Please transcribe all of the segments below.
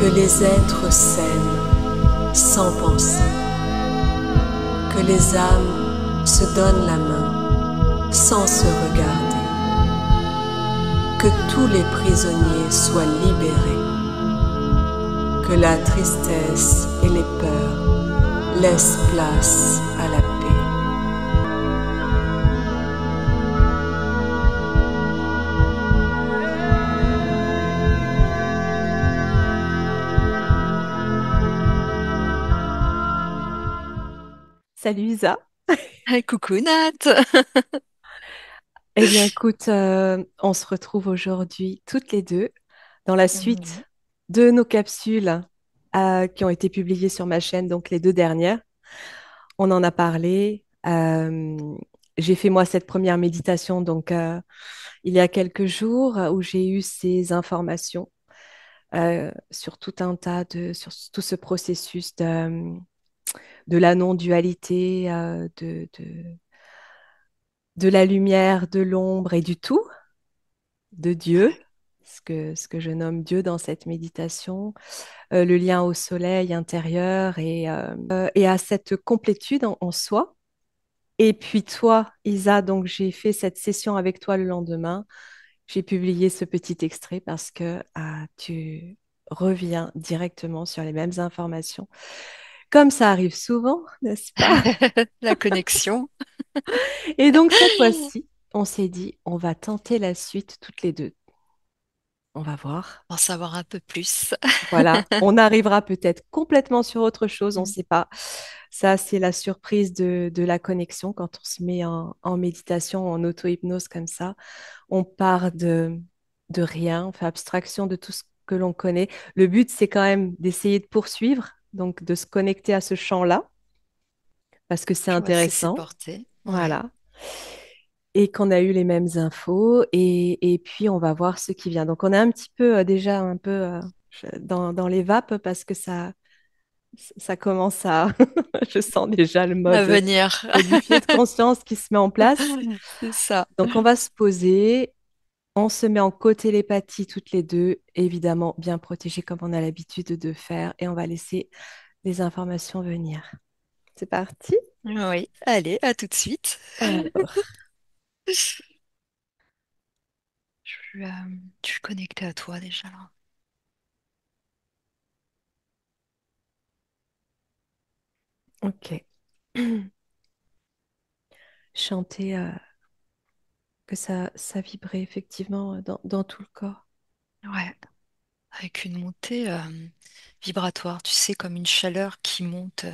Que les êtres s'aiment sans penser, que les âmes se donnent la main sans se regarder, que tous les prisonniers soient libérés, que la tristesse et les peurs laissent place à la paix. Salut Isa. Ah, coucou Nat. Eh bien écoute, on se retrouve aujourd'hui toutes les deux dans la Oui. suite de nos capsules qui ont été publiées sur ma chaîne, donc les deux dernières. On en a parlé. J'ai fait moi cette première méditation donc il y a quelques jours où j'ai eu ces informations sur tout un tas sur tout ce processus de la non-dualité, de la lumière, de l'ombre et du tout, de Dieu, ce que je nomme Dieu dans cette méditation, le lien au soleil intérieur et à cette complétude en soi. Et puis toi, Isa, donc j'ai fait cette session avec toi le lendemain. J'ai publié ce petit extrait parce que tu reviens directement sur les mêmes informations. Comme ça arrive souvent, n'est-ce pas? La connexion. Et donc cette fois-ci, on s'est dit, on va tenter la suite toutes les deux. On va voir. En savoir un peu plus. Voilà, on arrivera peut-être complètement sur autre chose, on ne sait pas. Ça, c'est la surprise de la connexion quand on se met en méditation, en auto-hypnose comme ça. On part de rien, on fait abstraction de tout ce que l'on connaît. Le but, c'est quand même d'essayer de poursuivre, donc de se connecter à ce champ-là, parce que c'est Je vois c'est intéressant. porté. Ouais. Voilà. Et qu'on a eu les mêmes infos, et puis on va voir ce qui vient. Donc, on est un petit peu déjà un peu dans les vapes parce que ça commence à... Je sens déjà le À mode venir. modifié de conscience qui se met en place. C'est ça. Donc, on va se poser, on se met en co-télépathie toutes les deux, évidemment bien protégées comme on a l'habitude de faire, et on va laisser les informations venir. C'est parti? Oui. Allez, à tout de suite. Alors, Je suis connectée à toi déjà là. ok. Chanter que ça vibrait effectivement dans tout le corps. Ouais. Avec une montée vibratoire, tu sais, comme une chaleur qui monte,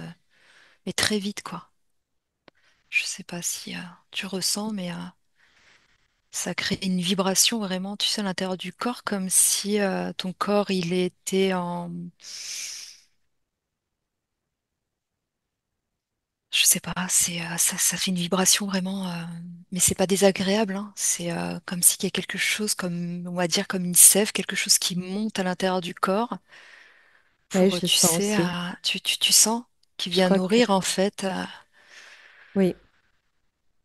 mais très vite, quoi. Je sais pas si tu ressens, mais ça crée une vibration vraiment, tu sais, à l'intérieur du corps, comme si ton corps, il était en... Je sais pas, ça fait une vibration vraiment, mais c'est pas désagréable, hein. C'est comme s'il y a quelque chose, comme, on va dire, comme une sève, quelque chose qui monte à l'intérieur du corps Oui, pour, je tu sens sais, aussi. tu sens, qui Je vient crois que nourrir, en fait, oui.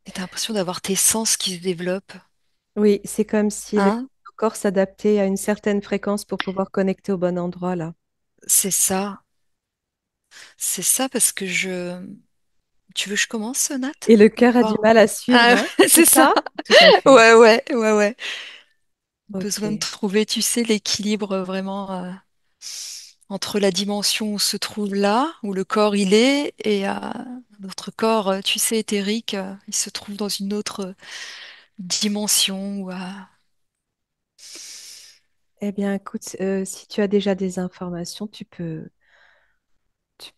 et t'as l'impression d'avoir tes sens qui se développent, Oui, c'est comme si le hein? corps s'adaptait à une certaine fréquence pour pouvoir connecter au bon endroit là. C'est ça. C'est ça parce que je... Tu veux que je commence, Nat? Et le cœur a du Voir. mal à suivre, Ah, hein? C'est c'est ça. ça? Tout à fait. Ouais, ouais, ouais, ouais. Besoin de Ok. trouver, tu sais, l'équilibre vraiment entre la dimension où se trouve là, où le corps il est, et notre corps, tu sais, éthérique, il se trouve dans une autre dimension. Eh bien, écoute, si tu as déjà des informations, tu peux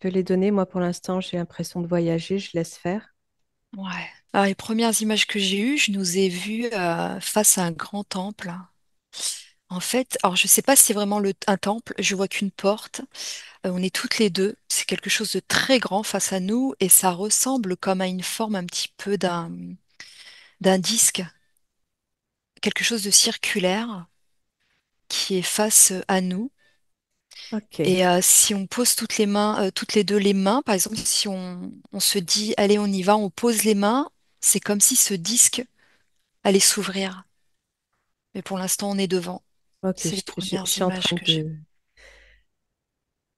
les donner. Moi, pour l'instant, j'ai l'impression de voyager, je laisse faire. Ouais. Alors, les premières images que j'ai eues, je nous ai vus face à un grand temple. En fait, alors je sais pas si c'est vraiment un temple, je vois qu'une porte. On est toutes les deux. C'est quelque chose de très grand face à nous et ça ressemble comme à une forme un petit peu d'un disque, quelque chose de circulaire qui est face à nous. Ok. Et si on pose toutes les mains, toutes les deux les mains, par exemple, si on se dit, allez, on y va, on pose les mains, c'est comme si ce disque allait s'ouvrir. Mais pour l'instant, on est devant. Ok, C'est les je premières suis en images train que j'ai.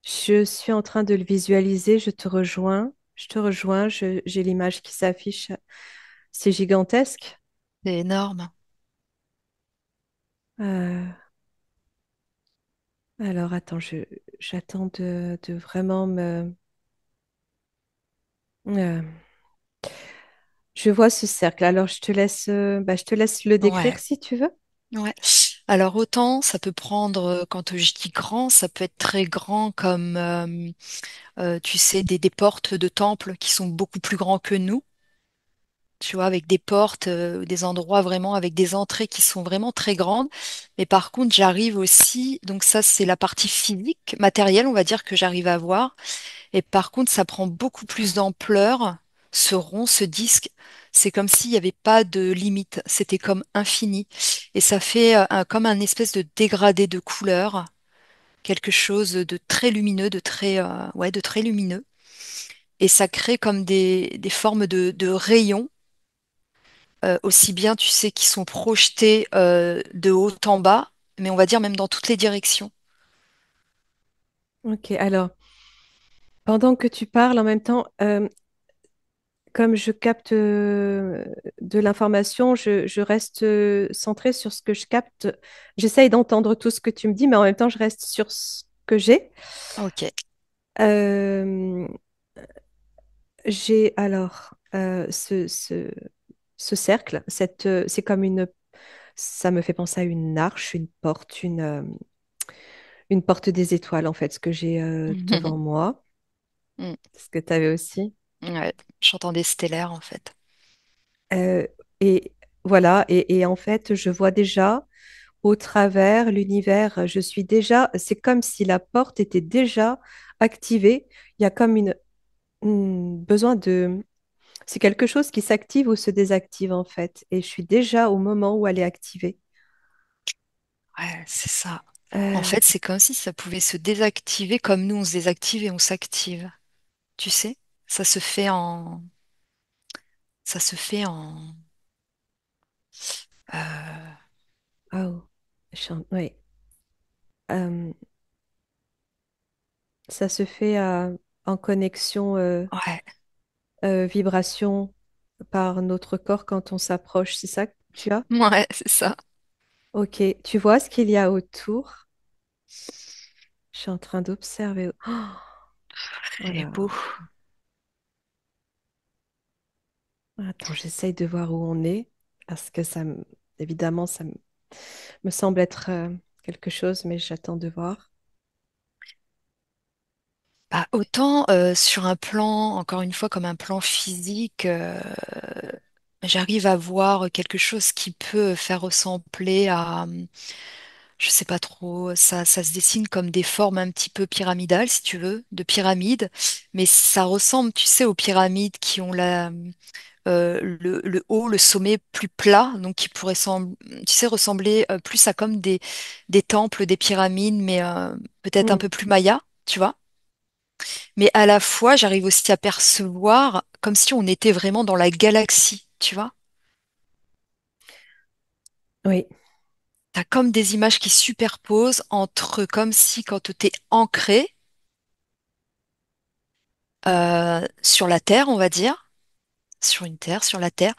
Je suis en train de le visualiser, je te rejoins. Je te rejoins, j'ai l'image qui s'affiche. C'est gigantesque. C'est énorme. Euh, alors attends, j'attends de vraiment me... euh, je vois ce cercle. Alors je te laisse le décrire Ouais, si tu veux. ouais. Alors autant ça peut prendre, quand je dis grand, ça peut être très grand comme, tu sais, des portes de temples qui sont beaucoup plus grands que nous. Tu vois, avec des portes, des endroits vraiment avec des entrées qui sont vraiment très grandes. Mais par contre, j'arrive aussi, donc ça c'est la partie physique, matérielle, on va dire que j'arrive à voir. Et par contre, ça prend beaucoup plus d'ampleur. Ce rond, ce disque, c'est comme s'il n'y avait pas de limite. C'était comme infini. Et ça fait, comme un espèce de dégradé de couleur, quelque chose de très lumineux, ouais, de très lumineux. Et ça crée comme des formes de rayons, aussi bien, tu sais, qui sont projetés, de haut en bas, mais on va dire même dans toutes les directions. Ok, alors pendant que tu parles en même temps, comme je capte de l'information, je reste centrée sur ce que je capte. J'essaye d'entendre tout ce que tu me dis, mais en même temps, je reste sur ce que j'ai. Ok. Euh, j'ai alors ce cercle, c'est comme une, ça me fait penser à une arche, une porte des étoiles, en fait, ce que j'ai devant moi, Mm. ce que tu avais aussi. Ouais. J'entends des stellaires en fait. Euh, et voilà, et en fait, je vois déjà au travers l'univers, je suis déjà, c'est comme si la porte était déjà activée. Il y a comme besoin de, c'est quelque chose qui s'active ou se désactive en fait. Et je suis déjà au moment où elle est activée. Ouais, c'est ça. En Euh, fait, c'est comme si ça pouvait se désactiver comme nous, on se désactive et on s'active. Tu sais? Ça se fait en... Ça se fait en... euh, oh, oui. Euh, Ça se fait en connexion Ouais. vibration par notre corps quand on s'approche. C'est ça que tu as? Ouais, c'est ça. Ok, tu vois ce qu'il y a autour? Je suis en train d'observer. Oh C'est là. beau. Attends, j'essaye de voir où on est parce que évidemment, me semble être quelque chose, mais j'attends de voir. Bah, autant, sur un plan, encore une fois, comme un plan physique, j'arrive à voir quelque chose qui peut faire ressembler à, je sais pas trop, ça se dessine comme des formes un petit peu pyramidales, si tu veux, de pyramides, mais ça ressemble, tu sais, aux pyramides qui ont le haut, le sommet plus plat, donc qui pourrait tu sais, ressembler, plus à comme des temples, des pyramides, mais, peut-être un Hmm, peu plus maya, tu vois. Mais à la fois, j'arrive aussi à percevoir comme si on était vraiment dans la galaxie, tu vois. oui. T'as comme des images qui superposent entre, comme si quand t'es ancré, sur la Terre, on va dire, sur une Terre, sur la Terre,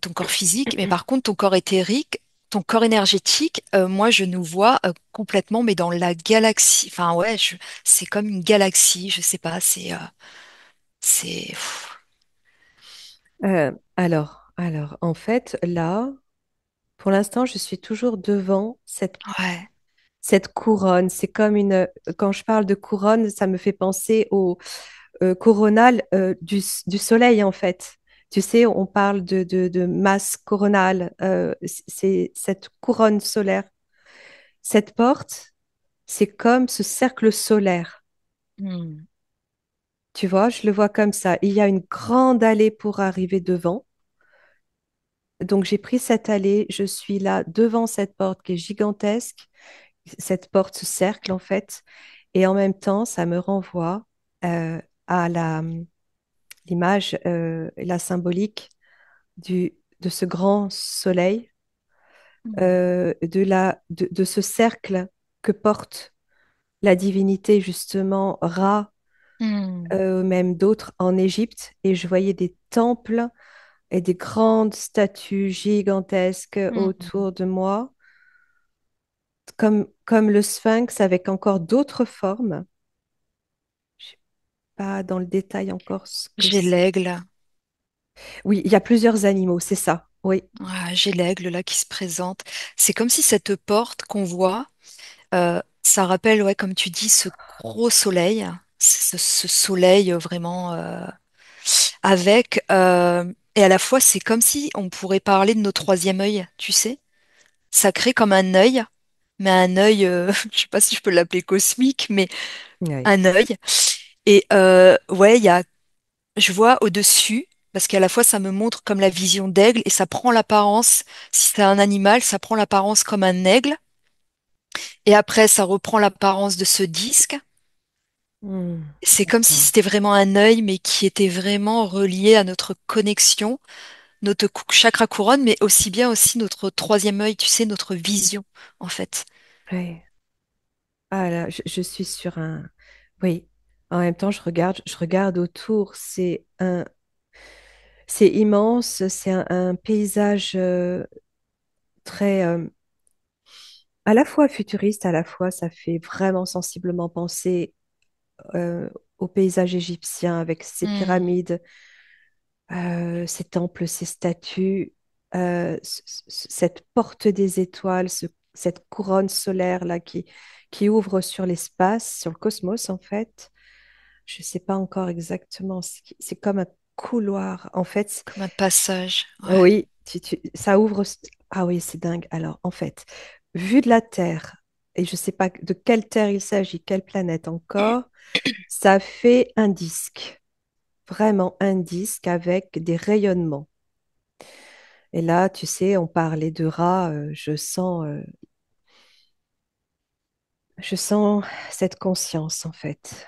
ton corps physique, mais par contre ton corps éthérique, ton corps énergétique, moi je nous vois, complètement, mais dans la galaxie. Enfin ouais, c'est comme une galaxie, je sais pas, pff, En fait, là, pour l'instant, je suis toujours devant ouais. cette couronne. C'est comme une. Quand je parle de couronne, ça me fait penser au coronal du soleil, en fait. Tu sais, on parle de masse coronale. C'est cette couronne solaire. Cette porte, c'est comme ce cercle solaire. Hmm. Tu vois, je le vois comme ça. Il y a une grande allée pour arriver devant. Donc, j'ai pris cette allée. Je suis là devant cette porte qui est gigantesque. Cette porte, ce cercle, en fait. Et en même temps, ça me renvoie euh, à l'image, la symbolique de ce grand soleil, Hmm. de ce cercle que porte. la divinité justement Ra, Hmm. même d'autres en Égypte, et je voyais des temples et des grandes statues gigantesques Hmm. autour de moi, comme le sphinx avec encore d'autres formes. Je sais pas dans le détail encore ce que J'ai c'est. l'aigle. Oui, il y a plusieurs animaux, c'est ça. Oui. Ouais, j'ai l'aigle là qui se présente. C'est comme si cette porte qu'on voit, ça rappelle, ouais, comme tu dis, ce gros soleil, ce soleil vraiment avec, et à la fois c'est comme si on pourrait parler de nos troisième œil, tu sais. Ça crée comme un œil, mais un œil, je sais pas si je peux l'appeler cosmique, mais Oui. un œil. Et ouais, je vois au-dessus, parce qu'à la fois ça me montre comme la vision d'aigle et ça prend l'apparence, si c'est un animal, ça prend l'apparence comme un aigle. Et après, ça reprend l'apparence de ce disque. Hmm, C'est comme si d'accord. c'était vraiment un œil, mais qui était vraiment relié à notre connexion, notre chakra couronne, mais aussi bien aussi notre troisième œil, tu sais, notre vision, en fait. Oui. Ah là, je suis sur un. Oui. En même temps, je regarde autour. C'est immense. C'est un paysage très, à la fois futuriste, à la fois ça fait vraiment sensiblement penser euh, au paysage égyptien avec ses Hmm, pyramides, ces temples, ces statues, cette porte des étoiles, cette couronne solaire là qui ouvre sur l'espace, sur le cosmos en fait. Je ne sais pas encore exactement. C'est comme un couloir. En fait, comme un passage, ouais. oui, ça ouvre. Ah oui, c'est dingue. Alors, en fait, vu de la Terre, et je ne sais pas de quelle Terre il s'agit, quelle planète encore, ça fait un disque. Vraiment un disque avec des rayonnements. Et là, tu sais, on parlait de rats. Je sens cette conscience, en fait,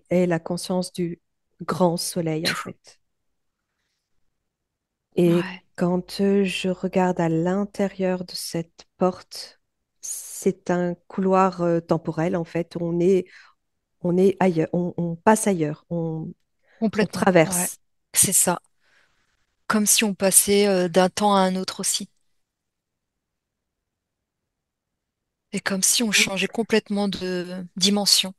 est la conscience du grand soleil, en Tout. fait. Et Ouais. quand je regarde à l'intérieur de cette porte, c'est un couloir temporel, en fait. On est ailleurs, on passe ailleurs, on Complètement, ouais. traverse. C'est ça. Comme si on passait d'un temps à un autre aussi. Et comme si on changeait complètement de dimension.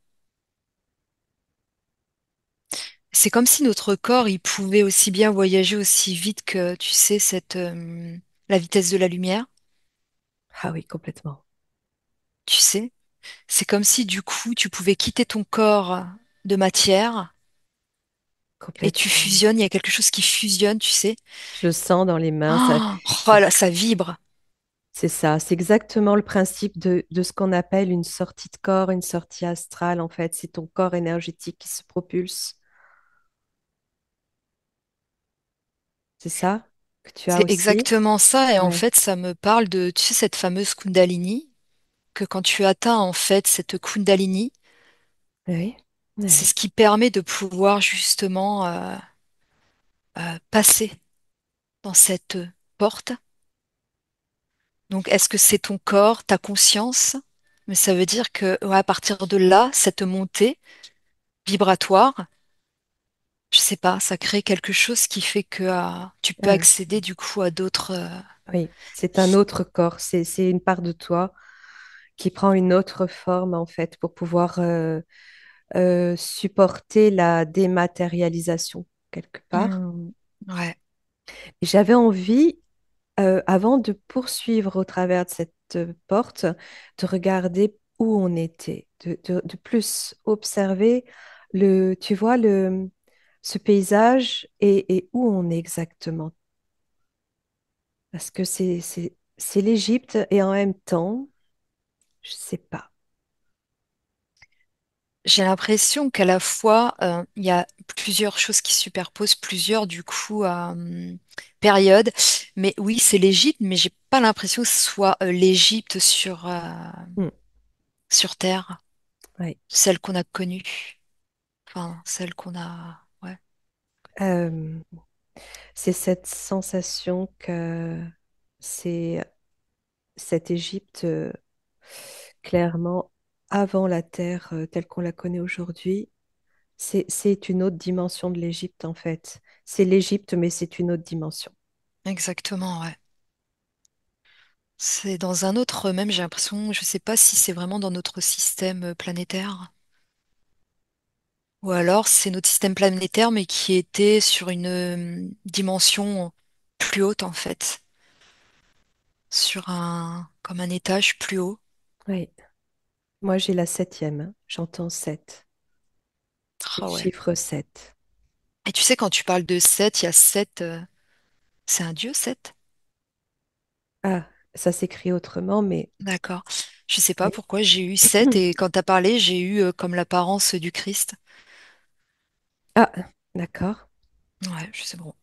C'est comme si notre corps, il pouvait aussi bien voyager aussi vite que, tu sais, la vitesse de la lumière, Ah oui, complètement, tu sais. C'est comme si du coup, tu pouvais quitter ton corps de matière et tu complètement. fusionnes, il y a quelque chose qui fusionne, tu sais. Je le sens dans les mains. Ah, oh là, ça vibre. C'est ça, c'est exactement le principe de ce qu'on appelle une sortie de corps, une sortie astrale, en fait. C'est ton corps énergétique qui se propulse. C'est ça que tu as C'est aussi? exactement ça. Et en Oui, fait, ça me parle de, tu sais, cette fameuse Kundalini, que quand tu atteins en fait cette Kundalini, oui, c'est ce oui. qui permet de pouvoir justement passer dans cette porte. Donc, est-ce que c'est ton corps, ta conscience? Mais ça veut dire que ouais, à partir de là, cette montée vibratoire, je sais pas, ça crée quelque chose qui fait que tu peux Ah, accéder du coup à d'autres. oui, c'est un autre corps, c'est une part de toi qui prend une autre forme, en fait, pour pouvoir supporter la dématérialisation, quelque part. Ouais. Et j'avais envie avant de poursuivre au travers de cette porte, de regarder où on était, de plus observer tu vois, ce paysage et où on est exactement. Parce que c'est l'Égypte et en même temps, je sais pas. J'ai l'impression qu'à la fois, il y a plusieurs choses qui se superposent, plusieurs du coup périodes. Mais oui, c'est l'Égypte, mais j'ai pas l'impression que ce soit l'Égypte Hmm, sur Terre, ouais. celle qu'on a connue, enfin celle qu'on a. Ouais. Euh, c'est cette sensation que c'est cette Égypte clairement, avant la Terre telle qu'on la connaît aujourd'hui, c'est une autre dimension de l'Égypte, en fait. C'est l'Égypte, mais c'est une autre dimension. Exactement, ouais. C'est dans un autre, même j'ai l'impression, je sais pas si c'est vraiment dans notre système planétaire. Ou alors c'est notre système planétaire, mais qui était sur une dimension plus haute en fait. Sur un, comme un étage plus haut. Oui. Moi, j'ai la septième, hein. J'entends sept. Le Ah ouais. chiffre 7. Et tu sais, quand tu parles de 7, il y a 7. C'est un dieu, 7? Ah, ça s'écrit autrement, D'accord. Je sais pas mais- pourquoi j'ai eu 7 et quand tu as parlé, j'ai eu comme l'apparence du Christ. Ah, d'accord, Ouais, je sais bon.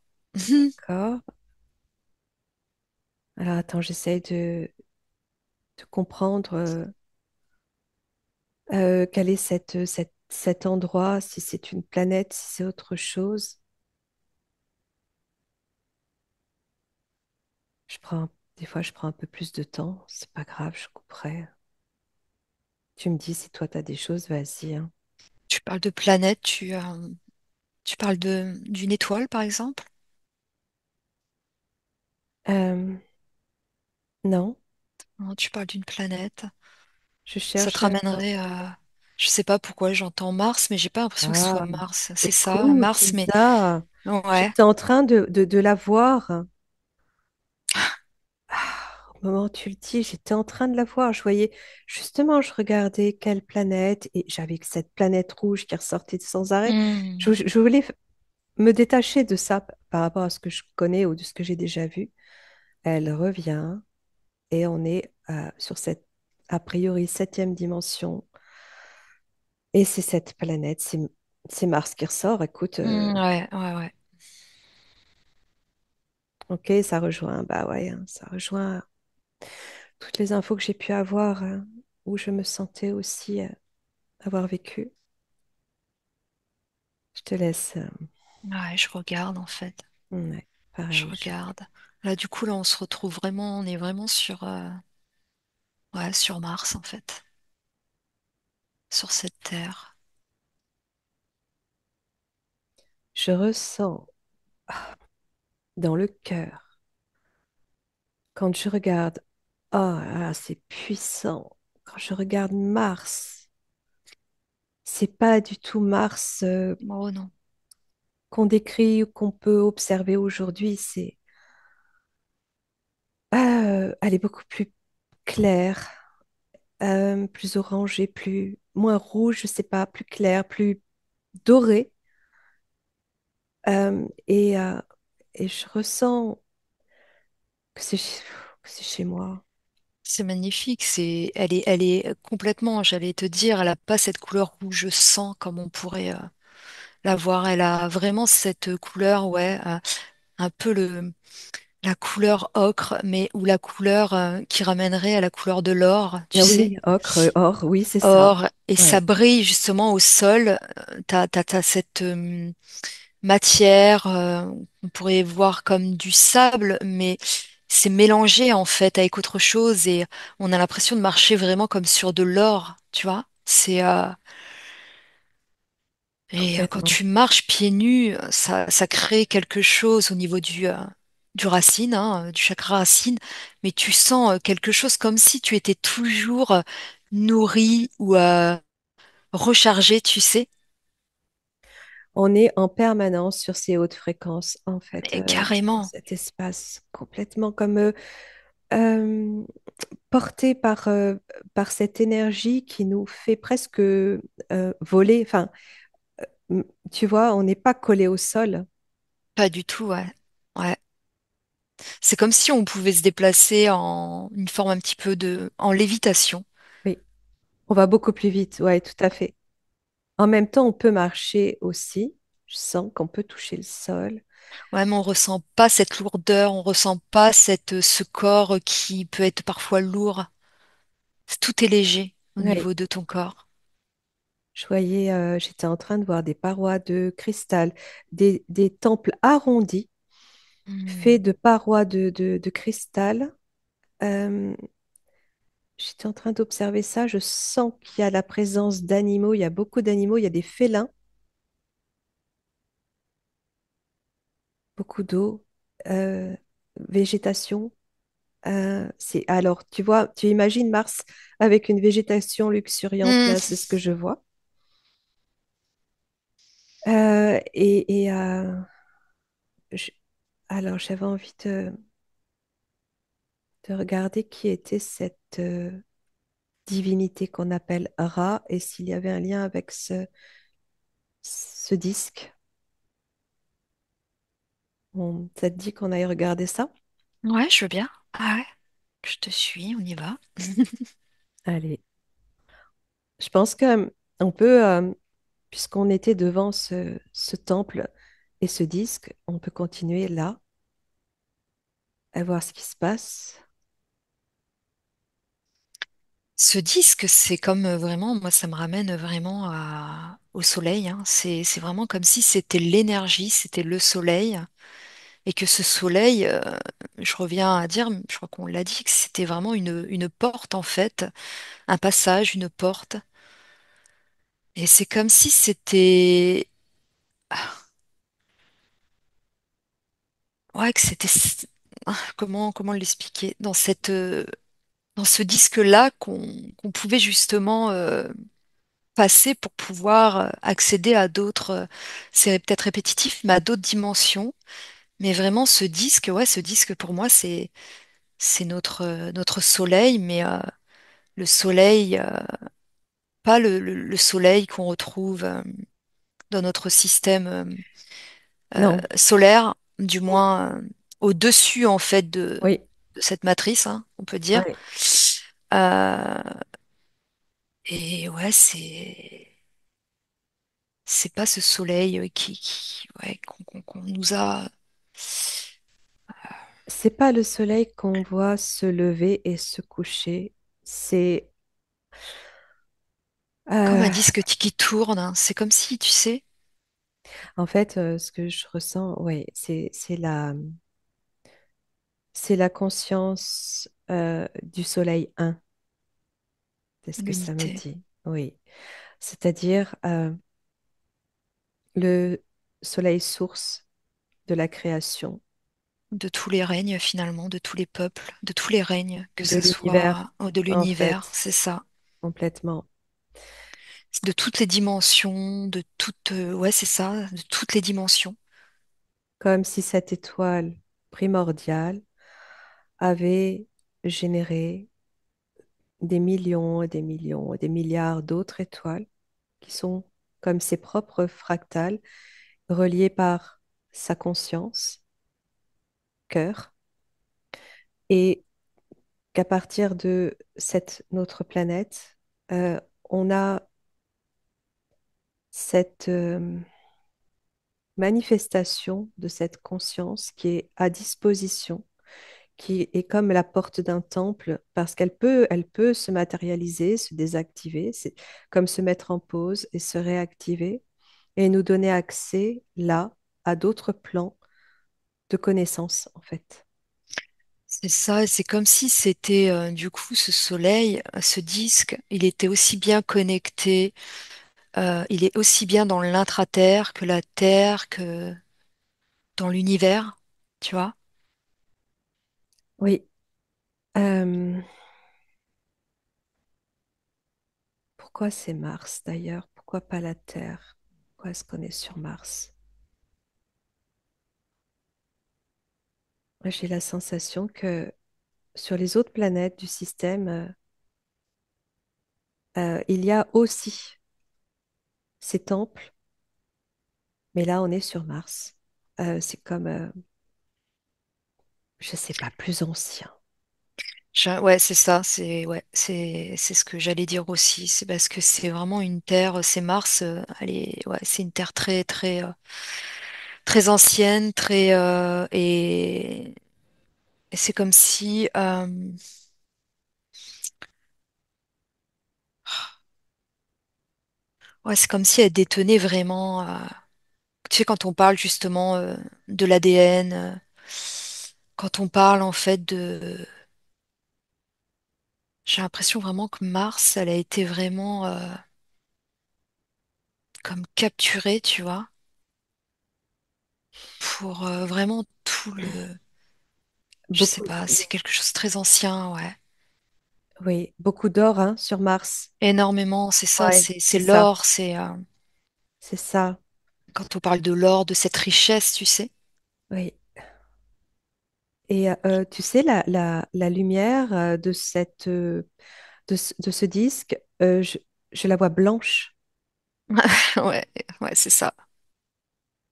d'accord. Alors, attends, j'essaye de comprendre quel est cet endroit, si c'est une planète, si c'est autre chose. Je prends, des fois, je prends un peu plus de temps. C'est pas grave, je couperai. Tu me dis si toi, tu as des choses, vas-y, hein. Tu parles de planète, tu parles de d'une étoile par exemple? Euh, non, Non, tu parles d'une planète. je Ça te cherche. ramènerait à... Je sais pas pourquoi j'entends Mars, mais j'ai pas l'impression que ce soit Ah, Mars. C'est ça, écoute, Mars, mais Isa, ouais. j'étais en train de la voir. Ah, au moment où tu le dis, j'étais en train de la voir. Je voyais, justement, je regardais quelle planète et j'avais que cette planète rouge qui ressortait sans arrêt. Hmm. Je voulais me détacher de ça par rapport à ce que je connais ou de ce que j'ai déjà vu. Elle revient et on est sur cette, a priori, septième dimension. Et c'est cette planète, c'est Mars qui ressort. Écoute, Ouais, ouais, ouais. ok, ça rejoint, bah ouais, hein, ça rejoint toutes les infos que j'ai pu avoir, où je me sentais aussi avoir vécu. Je te laisse. Ouais, je regarde en fait. Ouais, Je pareil. regarde. Là, du coup, là, on se retrouve vraiment, on est vraiment sur, ouais, sur Mars en fait, sur cette Terre. Je ressens dans le cœur, quand je regarde, oh là là, c'est puissant. Quand je regarde Mars, c'est pas du tout Mars Oh non, qu'on décrit ou qu'on peut observer aujourd'hui. Elle est beaucoup plus claire, plus orangée, moins rouge, je sais pas, plus claire, plus dorée. Euh, et, euh, et je ressens que c'est chez moi. c'est magnifique. Elle est complètement, j'allais te dire, elle a pas cette couleur rouge sang comme on pourrait la voir. Elle a vraiment cette couleur, ouais, un peu la couleur ocre, mais ou la couleur qui ramènerait à la couleur de l'or, tu Ah sais. oui, ocre, or, oui, c'est ça. Or, et ça Ouais, brille justement au sol. T'as cette matière, on pourrait voir comme du sable, mais c'est mélangé en fait avec autre chose et on a l'impression de marcher vraiment comme sur de l'or, tu vois. Et quand complètement. tu marches pieds nus, ça crée quelque chose au niveau du racine, hein, du chakra racine, mais tu sens quelque chose comme si tu étais toujours nourri ou rechargé, tu sais. On est en permanence sur ces hautes fréquences, en fait, Et dans carrément, cet espace, complètement comme euh, porté par cette énergie qui nous fait presque voler. Enfin, tu vois, on n'est pas collé au sol. pas du tout, ouais. Ouais. C'est comme si on pouvait se déplacer en une forme un petit peu en lévitation. Oui, on va beaucoup plus vite. Ouais, tout à fait. En même temps, on peut marcher aussi. Je sens qu'on peut toucher le sol. Ouais, mais on ressent pas cette lourdeur, on ressent pas ce corps qui peut être parfois lourd. Tout est léger au Ouais. niveau de ton corps. Je voyais, j'étais en train de voir des parois de cristal, des temples arrondis Hmm. faits de parois de cristal. Euh, j'étais en train d'observer ça. Je sens qu'il y a la présence d'animaux. Il y a beaucoup d'animaux. Il y a des félins, beaucoup d'eau, euh, végétation. Alors, tu vois, tu imagines Mars avec une végétation luxuriante. Hmm. Là, c'est ce que je vois. Et je- alors, j'avais envie de regarder qui était cette divinité qu'on appelle Ra et s'il y avait un lien avec ce disque. Ça te dit qu'on aille regarder ça? Ouais, je veux bien. Ah ouais, je te suis, on y va. Allez. Je pense que on peut, puisqu'on était devant ce temple et ce disque, on peut continuer là à voir ce qui se passe. Ce disque, c'est comme vraiment, moi, ça me ramène vraiment au soleil, hein. C'est vraiment comme si c'était l'énergie, c'était le soleil. Et que ce soleil, je reviens à dire, je crois qu'on l'a dit, que c'était vraiment une porte, en fait, un passage, une porte. Et c'est comme si c'était. Ouais, que c'était. Comment l'expliquer? Dans ce disque-là qu'on pouvait justement passer pour pouvoir accéder à d'autres, c'est peut-être répétitif, mais à d'autres dimensions. Mais vraiment, ce disque, ouais, ce disque pour moi, c'est notre soleil, mais le soleil, pas le soleil qu'on retrouve dans notre système Non, solaire, du moins au-dessus en fait oui, de cette matrice, hein, on peut dire. oui. Euh, et ouais, c'est pas ce soleil ouais, qu'on nous a. C'est pas le soleil qu'on voit se lever et se coucher. C'est Comme un euh, disque qui tourne, hein. C'est comme si, tu sais, en fait ce que je ressens, oui, c'est la conscience du soleil 1. C'est ce que ça me l'unité dit. Oui, c'est-à-dire le soleil source de la création, de tous les règnes finalement, de tous les peuples, de tous les règnes, que de ce soit l'univers, de en l'univers, fait, c'est ça. complètement. De toutes les dimensions, de toutes, ouais, c'est ça, de toutes les dimensions. Comme si cette étoile primordiale avait généré des millions et des millions et des milliards d'autres étoiles qui sont comme ses propres fractales, reliées par sa conscience, cœur, et qu'à partir de cette notre planète, on a cette manifestation de cette conscience qui est à disposition, qui est comme la porte d'un temple, parce elle peut se matérialiser, se désactiver, c'est comme se mettre en pause et se réactiver, et nous donner accès là à d'autres plans de connaissances, en fait. C'est ça, et c'est comme si c'était du coup ce soleil, ce disque, il était aussi bien connecté, il est aussi bien dans l'intra-terre que la Terre, que dans l'univers, tu vois. Oui. Euh, Pourquoi c'est Mars d'ailleurs? Pourquoi pas la Terre? Pourquoi est-ce qu'on est sur Mars? Moi, j'ai la sensation que sur les autres planètes du système, il y a aussi ces temples, mais là, on est sur Mars. C'est comme, je sais pas, plus ancien. Ouais, c'est ça, c'est ouais, c'est ce que j'allais dire aussi. C'est parce que c'est vraiment une terre, c'est Mars, ouais, c'est une terre très très très ancienne, très et c'est comme si ouais, c'est comme si elle détenait vraiment. Tu sais, quand on parle justement de l'ADN, quand on parle en fait de, J'ai l'impression vraiment que Mars, elle a été vraiment comme capturée, tu vois, pour vraiment tout le... Je sais Beaucoup, pas, c'est quelque chose de très ancien, ouais. oui, beaucoup d'or hein, sur Mars. Énormément, c'est ça, Ouais, c'est c'est ça, l'or, c'est c'est ça. quand on parle de l'or, de cette richesse, tu sais. Oui. Et tu sais, la lumière de ce disque, je la vois blanche, Ouais, ouais, c'est ça.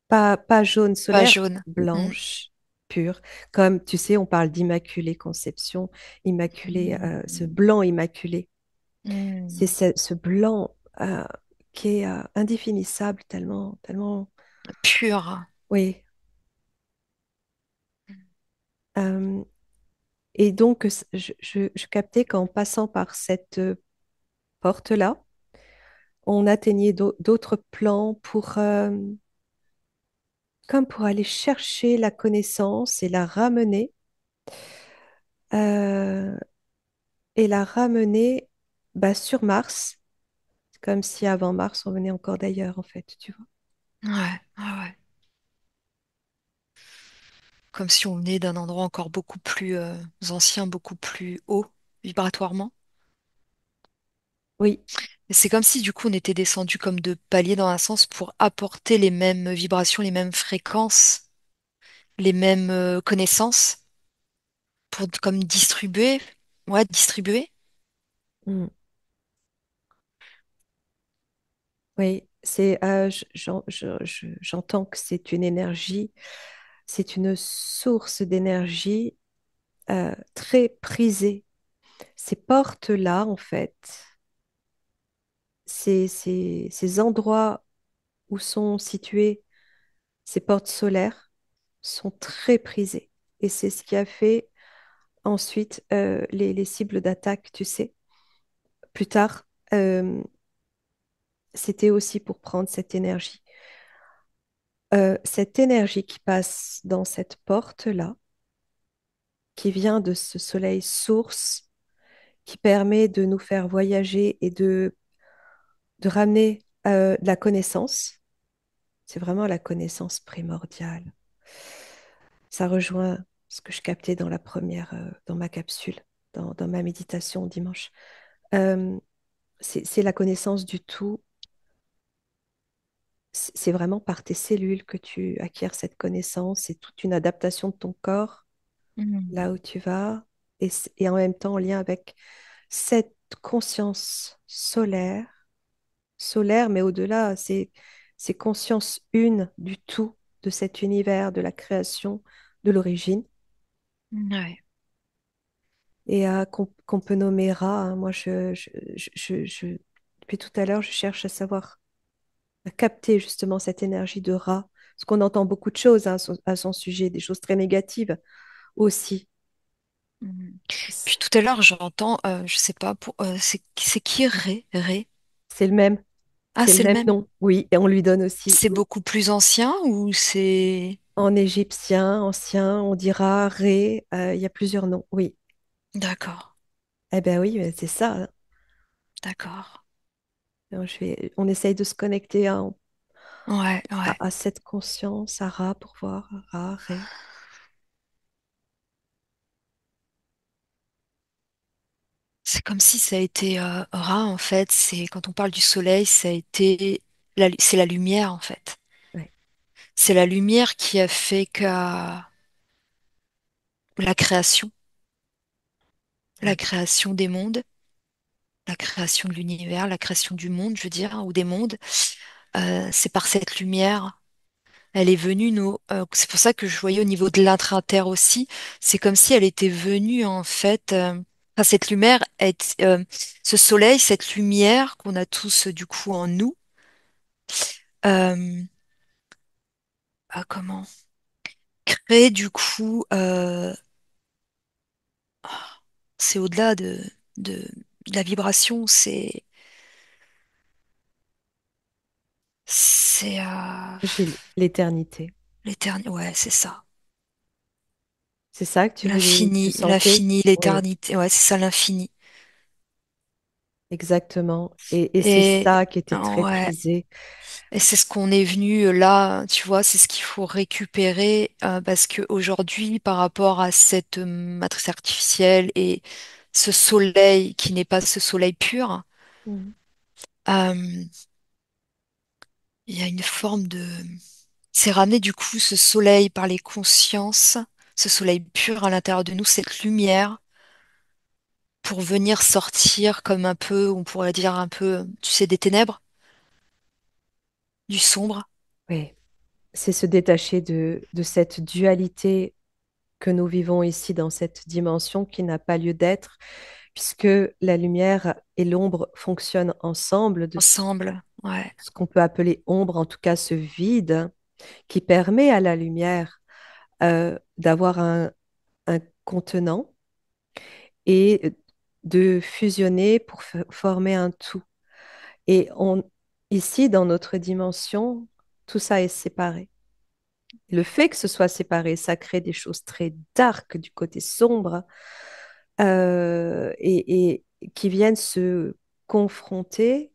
pas jaune Pas solaire, jaune. Mm. blanche, pure. Comme tu sais, on parle d'immaculée conception, immaculée, ce Mm. blanc immaculé. C'est Mm. ce blanc qui est indéfinissable, tellement, tellement. Pur. Oui. Euh, et donc, je captais qu'en passant par cette porte-là, on atteignait d'autres plans comme pour aller chercher la connaissance euh, et la ramener bah, sur Mars. C'est comme si avant Mars, on venait encore d'ailleurs, en fait, tu vois. Ouais, ouais, ouais. Comme si on venait d'un endroit encore beaucoup plus ancien, beaucoup plus haut, vibratoirement. Oui. Et c'est comme si du coup on était descendu comme de paliers dans un sens pour apporter les mêmes vibrations, les mêmes fréquences, les mêmes connaissances, pour comme distribuer. Ouais, distribuer. Mm. Oui, c'est, j'entends que c'est une énergie, c'est une source d'énergie très prisée. Ces portes-là, en fait, ces endroits où sont situées ces portes solaires sont très prisées. Et c'est ce qui a fait ensuite les cibles d'attaque, tu sais. Plus tard, c'était aussi pour prendre cette énergie qui passe dans cette porte-là, qui vient de ce soleil source, qui permet de nous faire voyager et de ramener de la connaissance. C'est vraiment la connaissance primordiale. Ça rejoint ce que je captais dans dans ma capsule, dans ma méditation dimanche. Euh, c'est la connaissance du tout. C'est vraiment par tes cellules que tu acquiers cette connaissance. C'est toute une adaptation de ton corps Mm. là où tu vas et en même temps en lien avec cette conscience solaire, mais au-delà, c'est conscience une du tout de cet univers, de la création, de l'origine, Ouais. et qu'on peut nommer Ra. Hein. Moi, depuis tout à l'heure, je cherche à savoir, à capter justement cette énergie de Ra, parce qu'on entend beaucoup de choses hein, à son sujet, des choses très négatives aussi. Mm. Puis tout à l'heure, j'entends, je sais pas, c'est qui Ré? Ré? C'est le même, Ah, c'est le c'est le même même. nom, oui, et on lui donne aussi, C'est oui. beaucoup plus ancien ou c'est... En égyptien, ancien, on dira Ré, il y a plusieurs noms, oui. D'accord, Eh ben oui, mais c'est ça. Hein. d'accord. Alors, on essaye de se connecter Ouais, ouais. à cette conscience, à Ra pour voir Ra, Ré. C'est comme si ça a été Ra, en fait. C'est quand on parle du soleil, ça a été c'est la lumière, en fait. Ouais, C'est la lumière qui a fait que la ouais. création des mondes, la création de l'univers, la création du monde, je veux dire, ou des mondes. C'est par cette lumière. Elle est venue nous. C'est pour ça que je voyais au niveau de l'intra-terre aussi. C'est comme si elle était venue en fait. Enfin, cette lumière, ce soleil, cette lumière qu'on a tous du coup en nous. euh, Comment créer du coup. C'est au-delà de la vibration. C'est J'ai l'éternité. l'éternité. Ouais, c'est ça. C'est ça que tu voulais, tu L'infini, sentais? l'infini, Oui, l'éternité. Ouais, c'est ça l'infini. exactement. Et c'est Et ça qui était très ouais, prisé. et c'est ce qu'on est venu là, tu vois, c'est ce qu'il faut récupérer parce que aujourd'hui, par rapport à cette matrice artificielle et ce soleil qui n'est pas ce soleil pur, Mhm. euh, il y a une forme de... C'est ramener du coup ce soleil par les consciences, ce soleil pur à l'intérieur de nous, cette lumière, pour venir sortir comme un peu, on pourrait dire un peu, tu sais, des ténèbres, du sombre, Oui, c'est se détacher de cette dualité que nous vivons ici dans cette dimension qui n'a pas lieu d'être, puisque la lumière et l'ombre fonctionnent ensemble, de ensemble. Ouais. ce qu'on peut appeler ombre, en tout cas ce vide qui permet à la lumière d'avoir un contenant et de fusionner pour former un tout. Et ici, dans notre dimension, tout ça est séparé. Le fait que ce soit séparé, ça crée des choses très dark du côté sombre et qui viennent se confronter,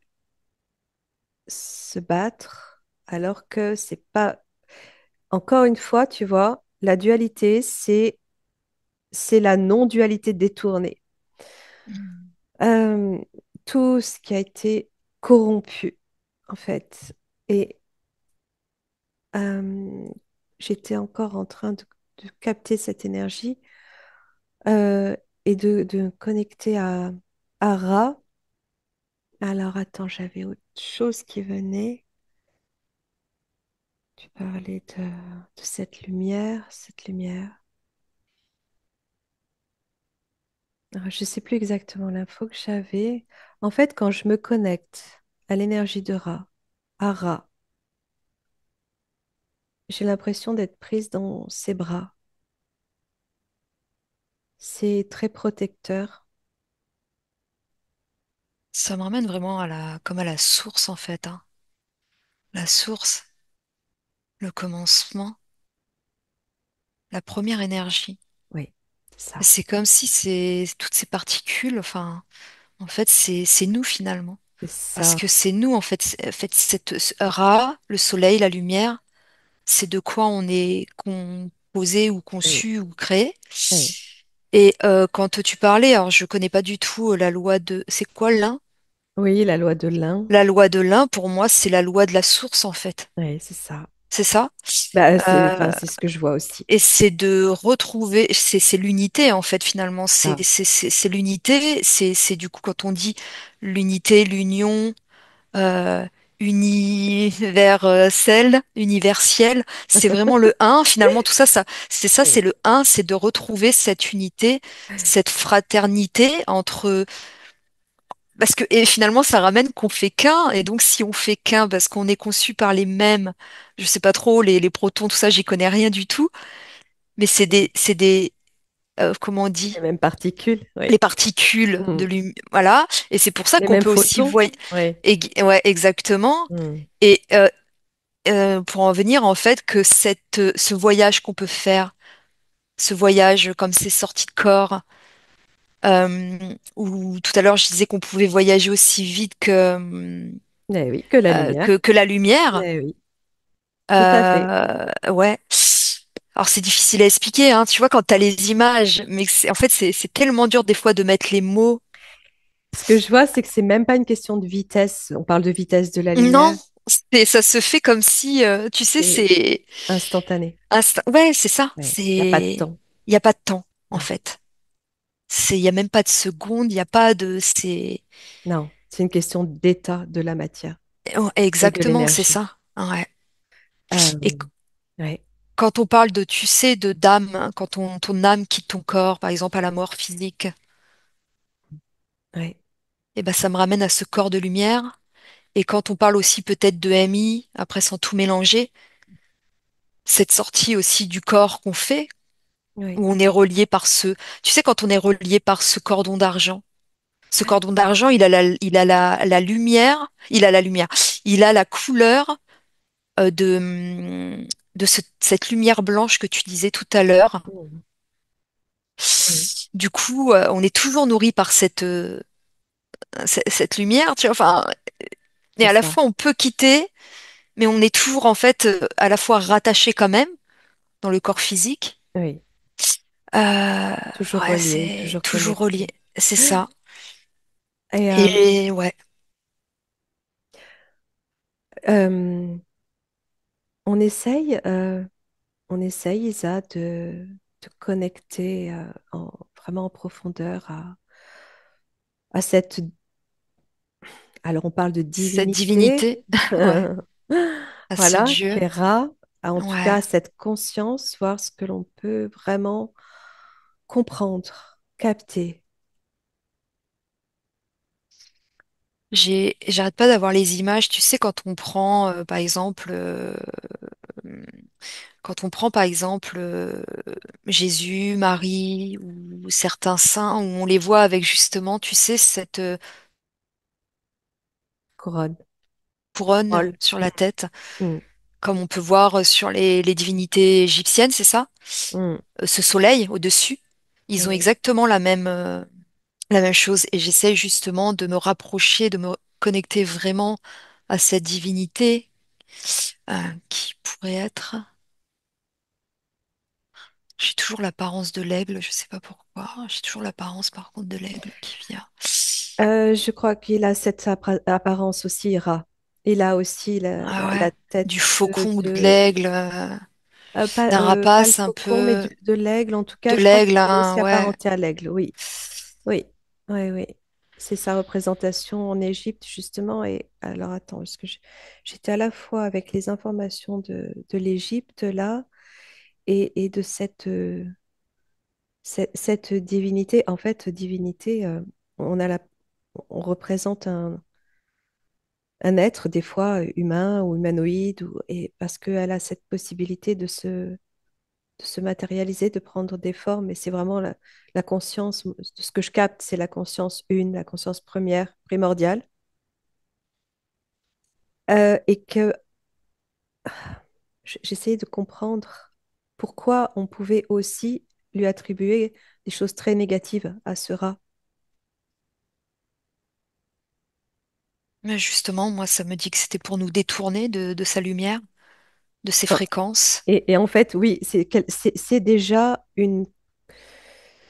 se battre, alors que c'est pas. Encore une fois, tu vois, la dualité, c'est la non-dualité détournée. Mm. Euh, Tout ce qui a été corrompu, en fait. Et euh, j'étais encore en train de capter cette énergie et de me connecter à Ra. Alors, attends, j'avais autre chose qui venait. Tu parlais de cette lumière, cette lumière. Alors, je ne sais plus exactement l'info que j'avais. En fait, quand je me connecte à l'énergie de Ra, à Ra, j'ai l'impression d'être prise dans ses bras. C'est très protecteur. Ça me ramène vraiment à la, comme à la source en fait, hein. La source, le commencement, la première énergie. Oui, c'est ça. C'est comme si c'est toutes ces particules, enfin, en fait, c'est nous finalement. C'est Parce ça. que c'est nous, en fait ce Ra, le soleil, la lumière, c'est de quoi on est composé ou Oui, conçu ou créé. oui. Et quand tu parlais, alors je connais pas du tout la loi de... C'est quoi l'un? Oui, la loi de l'un. La loi de l'un, pour moi, c'est la loi de la source, en fait. Oui, c'est ça. C'est ça? Bah, Euh, enfin, c'est ce que je vois aussi. et c'est de retrouver, c'est l'unité, en fait, finalement. Ça. C'est l'unité, c'est du coup, quand on dit l'unité, l'union, euh, universel, c'est vraiment le un. Finalement, tout ça, ça, c'est Oui. le un, c'est de retrouver cette unité, cette fraternité entre parce que et finalement ça ramène qu'on fait qu'un et donc si on fait qu'un parce qu'on est conçu par les mêmes, je sais pas trop les protons tout ça j'y connais rien du tout, mais c'est des comment on dit Les mêmes particules, oui. les particules de Mm. voilà et c'est pour ça Les qu'on mêmes peut aussi photons, voir oui. ouais exactement Mm. et pour en venir en fait que cette ce voyage qu'on peut faire ce voyage comme ces sorties de corps où tout à l'heure je disais qu'on pouvait voyager aussi vite Eh oui, que la lumière. que la lumière. Eh oui, tout à fait. Ouais. Alors c'est difficile à expliquer, hein. Tu vois, quand tu as les images, mais en fait c'est tellement dur des fois de mettre les mots. Ce que je vois, c'est que c'est même pas une question de vitesse. On parle de vitesse de la Non, lumière. ça se fait comme si, tu sais, C'est c'est instantané. ouais, c'est ça. Oui. Il n'y a pas de C'est temps. il n'y a pas de temps en Non, fait. C'est il y a même pas de seconde, il n'y a pas de c'est non. C'est une question d'état de la matière oh, et de exactement, c'est l'énergie. ça. Ouais. Et Euh, ouais, quand on parle de, tu sais, de d'âme, hein, quand ton âme quitte ton corps, par exemple à la mort physique, ouais, eh ben ça me ramène à ce corps de lumière. Et quand on parle aussi peut-être de MI, après sans tout mélanger, cette sortie aussi du corps qu'on fait, ouais. où on est relié par ce, tu sais, quand on est relié par ce cordon d'argent, la lumière, il a la lumière, il a la couleur de cette lumière blanche que tu disais tout à l'heure. Mm. Oui, Du coup, on est toujours nourri par cette lumière, tu vois. Enfin, et c'est à la ça. fois, on peut quitter, mais on est toujours, en fait, à la fois rattaché quand même dans le corps physique. Oui, Euh, toujours ouais, relié, c'est toujours toujours relié. connecté. C'est ça. Et Et ouais, euh, on essaye, Isa, de connecter vraiment en profondeur à cette... Alors, on parle de cette divinité, divinité, ouais, à ce voilà, Dieu, Kéra, en tout ouais. cas, cette conscience, voir ce que l'on peut vraiment comprendre, capter. J'arrête pas d'avoir les images. Tu sais, quand on prend, par exemple, quand on prend, par exemple, Jésus, Marie ou certains saints, où on les voit avec justement, tu sais, cette Couronne, couronne Paul. sur la tête, Mm, comme on peut voir sur les divinités égyptiennes, c'est ça? mm, Ce soleil au-dessus, ils ont oui. exactement la même chose. Et j'essaie justement de me rapprocher, de me connecter vraiment à cette divinité qui pourrait être. J'ai toujours l'apparence de l'aigle, je sais pas pourquoi. J'ai toujours l'apparence par contre de l'aigle qui vient. Je crois qu'il a cette apparence aussi, Ira. Il a aussi Ah ouais, la tête du faucon ou de de, l'aigle, d'un pas le rapace un faucon, mais peu de l'aigle. En tout cas, de je crois l'aigle, qu'il est hein, aussi ouais. apparenté à l'aigle. Oui, oui, oui, oui. C'est sa représentation en Égypte, justement. Et alors, attends, parce que j'étais à la fois avec les informations de l'Égypte, là, et de cette divinité. En fait, divinité, on a on représente un être, des fois humain ou humanoïde, et parce qu'elle a cette possibilité de se matérialiser, de prendre des formes, et c'est vraiment la conscience, de ce que je capte, c'est la conscience une, la conscience première, primordiale, et que j'essayais de comprendre pourquoi on pouvait aussi lui attribuer des choses très négatives à ce rat. Mais justement, moi, ça me dit que c'était pour nous détourner de sa lumière, de ses Non. fréquences. Et en fait, oui, c'est déjà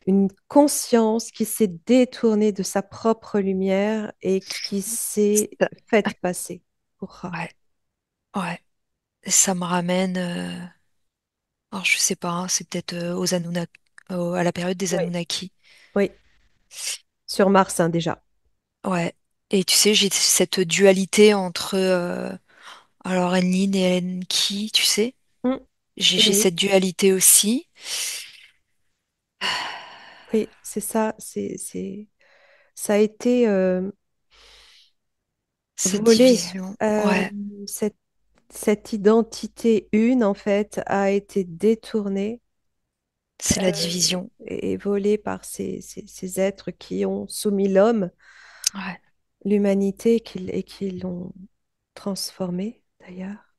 une conscience qui s'est détournée de sa propre lumière et qui s'est Ça- faite passer pour rat. Ouais, ouais. Ça me ramène, alors je sais pas, hein, c'est peut-être aux Anunnaki, à la période des Oui, Anunnaki. oui, sur Mars, hein, déjà. Ouais. Et tu sais, j'ai cette dualité entre alors Enlil et Enki, tu sais. Mm. J'ai Oui, cette dualité aussi, oui, c'est ça. Ça a été cette volé. division. Euh, Ouais, cette, cette identité une, en fait, a été détournée c'est la division. et volée par ces êtres qui ont soumis l'homme, Ouais. l'humanité, et qui l'ont transformé, d'ailleurs.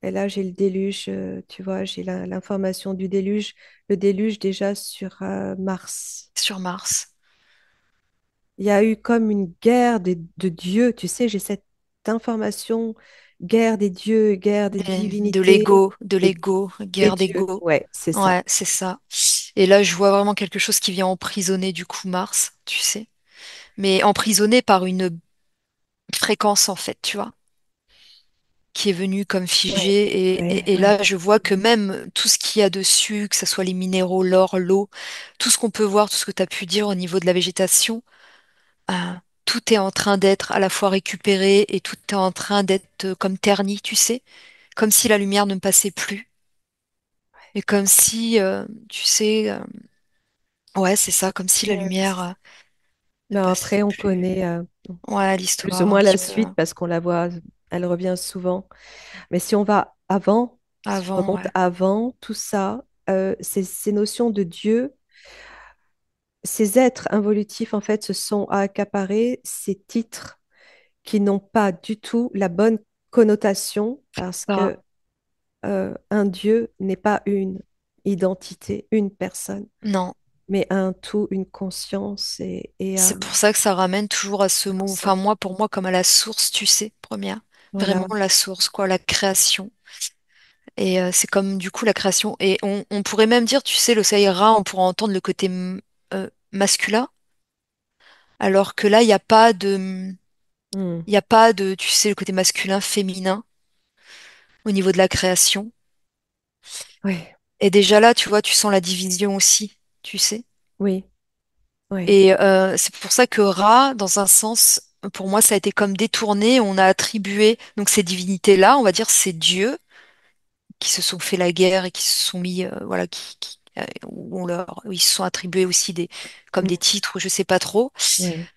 Et là, j'ai le déluge, tu vois, j'ai l'information du déluge, le déluge déjà sur Mars. Sur Mars. Il y a eu comme une guerre de dieux, tu sais, j'ai cette information, guerre des dieux, guerre des divinités De et, l'ego, et guerre Dieu. d'ego. Ouais, c'est ça. Ouais, c'est ça. Et là, je vois vraiment quelque chose qui vient emprisonner du coup Mars, tu sais. Mais emprisonné par une fréquence en fait, tu vois, qui est venue comme Ouais, figée. ouais, Et ouais. là, je vois que même tout ce qu'il y a dessus, que ce soit les minéraux, l'or, l'eau, tout ce qu'on peut voir, tout ce que tu as pu dire au niveau de la végétation, euh, tout est en train d'être à la fois récupéré et tout est en train d'être comme terni, tu sais, comme si la lumière ne passait plus. Et comme si, tu sais, ouais, c'est ça, comme si la Ouais, lumière ne non, passait après, on plus. connaît Ouais, plus ou l'histoire un moins petit la peu suite parce qu'on la voit, elle revient souvent. Mais si on va avant, si je avant, remonte ouais. avant, tout ça, ces notions de Dieu, ces êtres involutifs, en fait, se sont accaparés ces titres qui n'ont pas du tout la bonne connotation parce Ça, que un Dieu n'est pas une identité, une personne. non. mais un tout, une conscience et C'est pour ça que ça ramène toujours à ce mot, ça. enfin moi, pour moi, comme à la source, tu sais, première. Vraiment Voilà. la source, quoi, la création. Et c'est comme du coup la création. Et on pourrait même dire, tu sais, le Sahara, on pourrait entendre le côté masculin, alors que là, Hmm. il y a pas de, tu sais, le côté masculin, féminin au niveau de la création. Oui, Et déjà là, tu vois, tu sens la division aussi, tu sais. oui, oui. Et c'est pour ça que Ra, dans un sens, pour moi, ça a été comme détourné. On a attribué donc ces divinités-là, on va dire ces dieux qui se sont fait la guerre et qui se sont mis, voilà, où ils se sont attribués aussi comme des Hmm. titres, je sais pas trop. Oui.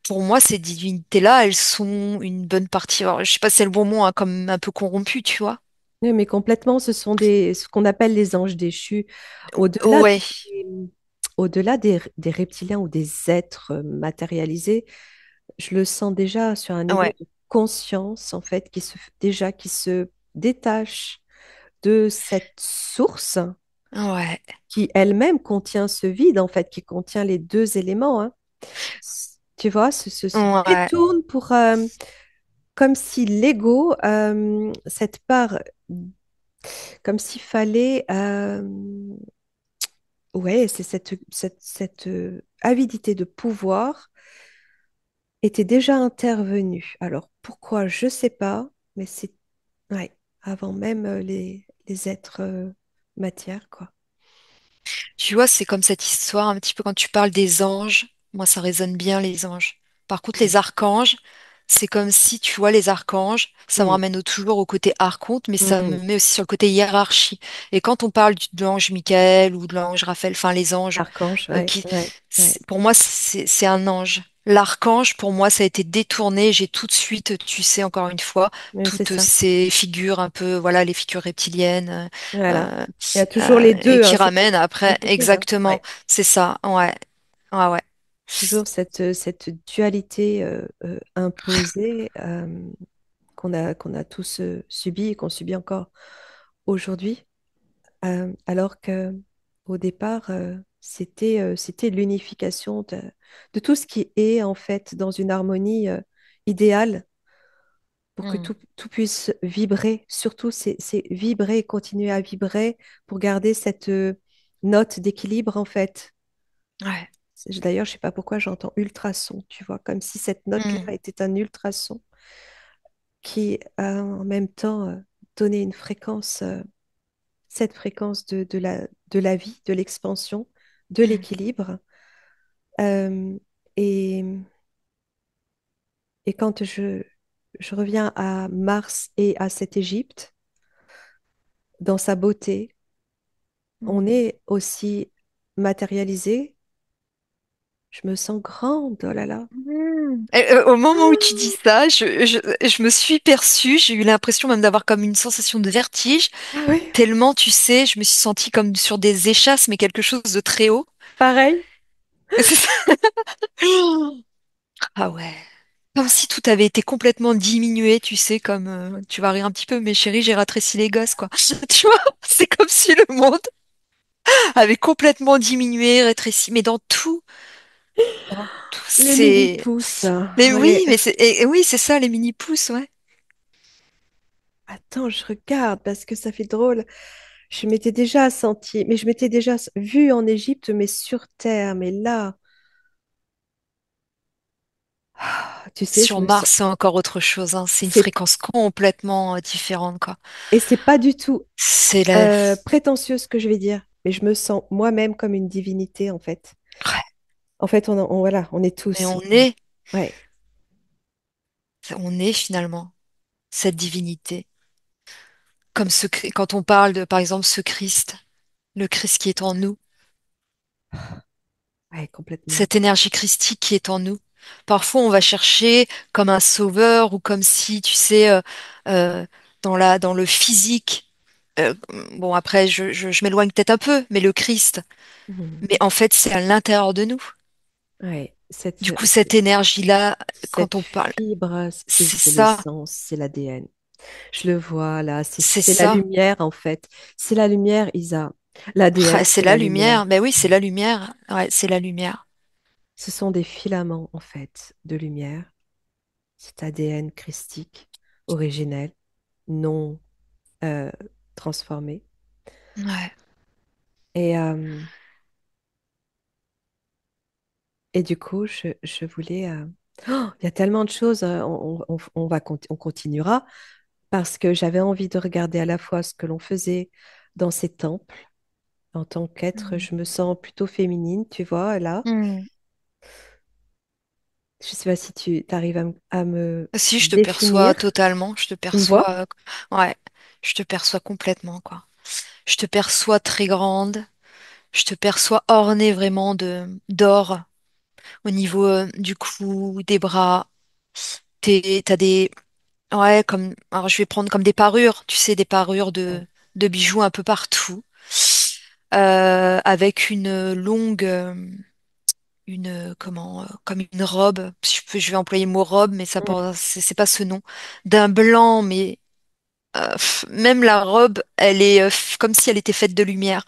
Pour moi, ces divinités-là, elles sont une bonne partie. Alors, je sais pas si c'est le bon mot, hein, comme un peu corrompues, tu vois. Oui, mais complètement, ce sont ce qu'on appelle les anges déchus. Au-delà Ouais, des, au-delà des reptiliens ou des êtres matérialisés, je le sens déjà sur un niveau ouais, de conscience, en fait, déjà qui se détache de cette source ouais, qui elle-même contient ce vide, en fait, qui contient les deux éléments, hein. Tu vois, se ouais, détourne pour, comme si l'ego, cette part, comme s'il fallait, ouais, c'est cette avidité de pouvoir était déjà intervenue. Alors pourquoi, je sais pas, mais c'est, ouais, avant même les êtres matière, quoi. tu vois, c'est comme cette histoire un petit peu quand tu parles des anges. Moi, ça résonne bien, les anges. Par contre, les archanges, c'est comme si, tu vois, les archanges, ça me Mm, ramène toujours au côté archonte, mais ça me mm. met aussi sur le côté hiérarchie. Et quand on parle de l'ange Michael ou de l'ange Raphaël, enfin, les anges, Archange, ouais, ouais, ouais. pour moi, c'est un ange. L'archange, pour moi, ça a été détourné. J'ai tout de suite, tu sais, encore une fois, Mais c'est toutes ça. ces figures un peu, voilà, les figures reptiliennes. Voilà. euh, Il y a toujours les et deux, hein, qui c'est pas ramène d'un après, côté, hein. exactement, Ouais. c'est ça, ouais, ouais, ouais. Toujours cette dualité imposée qu'on a tous subie et qu'on subit encore aujourd'hui, alors que au départ, c'était l'unification de tout ce qui est en fait dans une harmonie idéale pour que Hmm. tout puisse vibrer. Surtout, c'est vibrer, continuer à vibrer pour garder cette note d'équilibre en fait. Ouais. D'ailleurs, je sais pas pourquoi j'entends ultrason, tu vois, comme si cette note-là Hmm. était un ultrason qui a en même temps donné une fréquence, cette fréquence de la vie, de l'expansion, de Hmm. l'équilibre. Euh, et, et quand je reviens à Mars et à cette Égypte, dans sa beauté, on Hmm. est aussi matérialisé. Je me sens grande, oh là là. Au moment où tu dis ça, je me suis perçue, j'ai eu l'impression même d'avoir comme une sensation de vertige, Ah oui, tellement, tu sais, je me suis sentie comme sur des échasses, mais quelque chose de très haut. pareil. C'est ça. Ah ouais. Comme si tout avait été complètement diminué, tu sais, comme tu vas rire un petit peu, mais chérie, j'ai rétréci les gosses, quoi. Tu vois, c'est comme si le monde avait complètement diminué, rétréci, mais dans tout, Les mini c'est. pouces. Mais oui, Ouais. mais oui, c'est ça, les mini pouces, ouais. Attends, je regarde parce que ça fait drôle. Je m'étais déjà senti, mais je m'étais déjà vue en Égypte, mais sur Terre. Mais là, tu sais, je Sur me sens. Mars, c'est encore autre chose, hein. C'est une C'est fréquence complètement différente, quoi. et c'est pas du tout C'est la. prétentieux ce que je vais dire, mais je me sens moi-même comme une divinité en fait. Ouais. En fait, voilà, on est Mais tous. Ouais. on est finalement cette divinité. Comme quand on parle de, par exemple, ce Christ, le Christ qui est en nous, Ouais, complètement. cette énergie christique qui est en nous. Parfois, on va chercher comme un sauveur ou comme si, tu sais, euh, dans le physique. euh, bon, après, je m'éloigne peut-être un peu, mais le Christ. Mhm. Mais en fait, c'est à l'intérieur de nous. Ouais, Du coup, cette énergie-là, quand cette on parle, fibre, c'est c'est ça, l'essence, c'est l'ADN. Je le vois là, c'est c'est la ça. lumière en fait. C'est la lumière, Isa. Ah, L'ADN, c'est c'est la la lumière. lumière. Ben oui, c'est la lumière. Ouais, c'est la lumière. Ce sont des filaments, en fait, de lumière. Cet ADN christique, originel, non euh, transformé. Ouais. Et, euh, et du coup, je voulais... oh, il y a tellement de choses, on continuera, parce que j'avais envie de regarder à la fois ce que l'on faisait dans ces temples. En tant qu'être, Mm. je me sens plutôt féminine, tu vois, là. Mm. Je sais pas si tu arrives à me Si, je te perçois définir. totalement. Tu me vois? Ouais, je te perçois complètement, quoi. Je te perçois très grande. Je te perçois ornée vraiment de d'or au niveau du cou, des bras. T'as des, ouais, comme, alors je vais prendre comme des parures, tu sais, des parures Ouais. de bijoux un peu partout, avec une longue, comment, comme une robe. Je vais employer le mot robe, mais ça, Mm. c'est pas ce nom, d'un blanc, mais même la robe, elle est comme si elle était faite de lumière.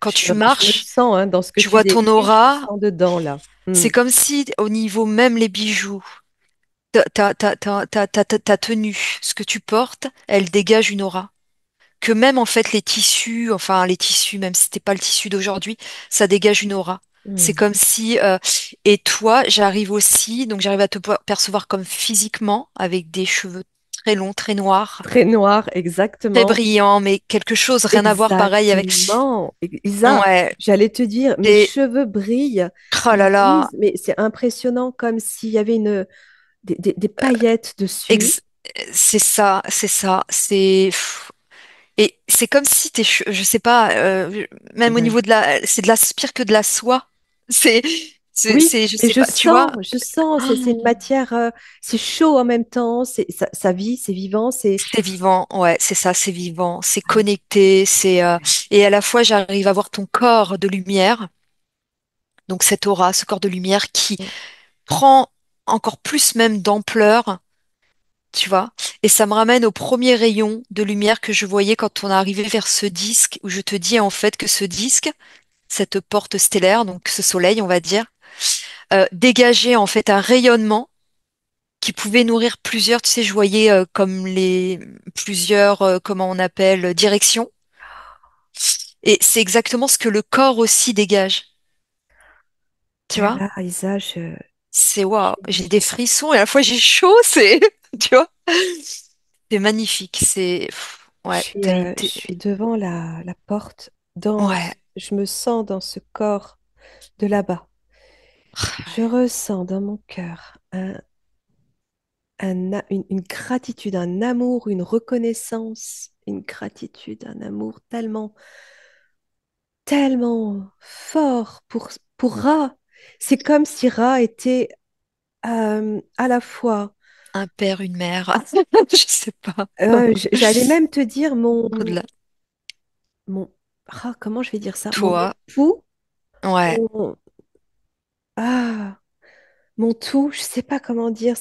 Quand tu Je me marches, sens, hein, dans ce que tu tu vois ton décris, je me aura. sens dedans, là. Mm. C'est comme si au niveau même les bijoux, ta tenue, ce que tu portes, elle dégage une aura. Que même en fait les tissus, enfin les tissus, même si c'était pas le tissu d'aujourd'hui, ça dégage une aura. C'est Mm. comme si et toi, j'arrive aussi, donc j'arrive à te percevoir comme physiquement, avec des cheveux très longs, très noirs, Très noir, très exactement. brillants, mais quelque chose rien à voir pareil avec. Exactement. Isa, Ouais, j'allais te dire, mes et cheveux brillent, oh ils là là, disent, mais c'est impressionnant comme s'il y avait des paillettes dessus. ex- c'est ça, c'est ça, c'est. Et c'est comme si je sais pas, même au Ouais. niveau de la, c'est de la pire que de la soie. C'est, Oui, je mais sais pas, tu vois, je sens, c'est une oh, matière, c'est chaud en même temps, ça vit, c'est vivant, c'est... c'est vivant, ouais, c'est ça, c'est vivant, c'est Ouais, connecté, ouais. et à la fois j'arrive à voir ton corps de lumière, donc cette aura, ce corps de lumière qui Mm. prend encore plus même d'ampleur, tu vois, et ça me ramène au premier rayon de lumière que je voyais quand on est arrivé vers ce disque, où je te dis en fait que ce disque, cette porte stellaire, donc ce soleil, on va dire, dégageait en fait un rayonnement qui pouvait nourrir plusieurs, tu sais, je voyais comme les plusieurs, comment on appelle, directions. Et c'est exactement ce que le corps aussi dégage, tu Ah vois? là, Isa, C'est waouh, j'ai des je- frissons et à la fois j'ai chaud, c'est, tu vois? C'est magnifique, c'est, ouais, t'as je été, suis devant la porte, ouais, je me sens dans ce corps de là-bas. Je ressens dans mon cœur une gratitude, un amour, une reconnaissance, une gratitude, un amour tellement fort pour Ra. C'est comme si Ra était à la fois, un père, une mère, je sais pas, j'allais même te dire au-delà, mon, comment je vais dire ça? Mon toi, époux, ouais, mon, ah, mon tout, je sais pas comment dire,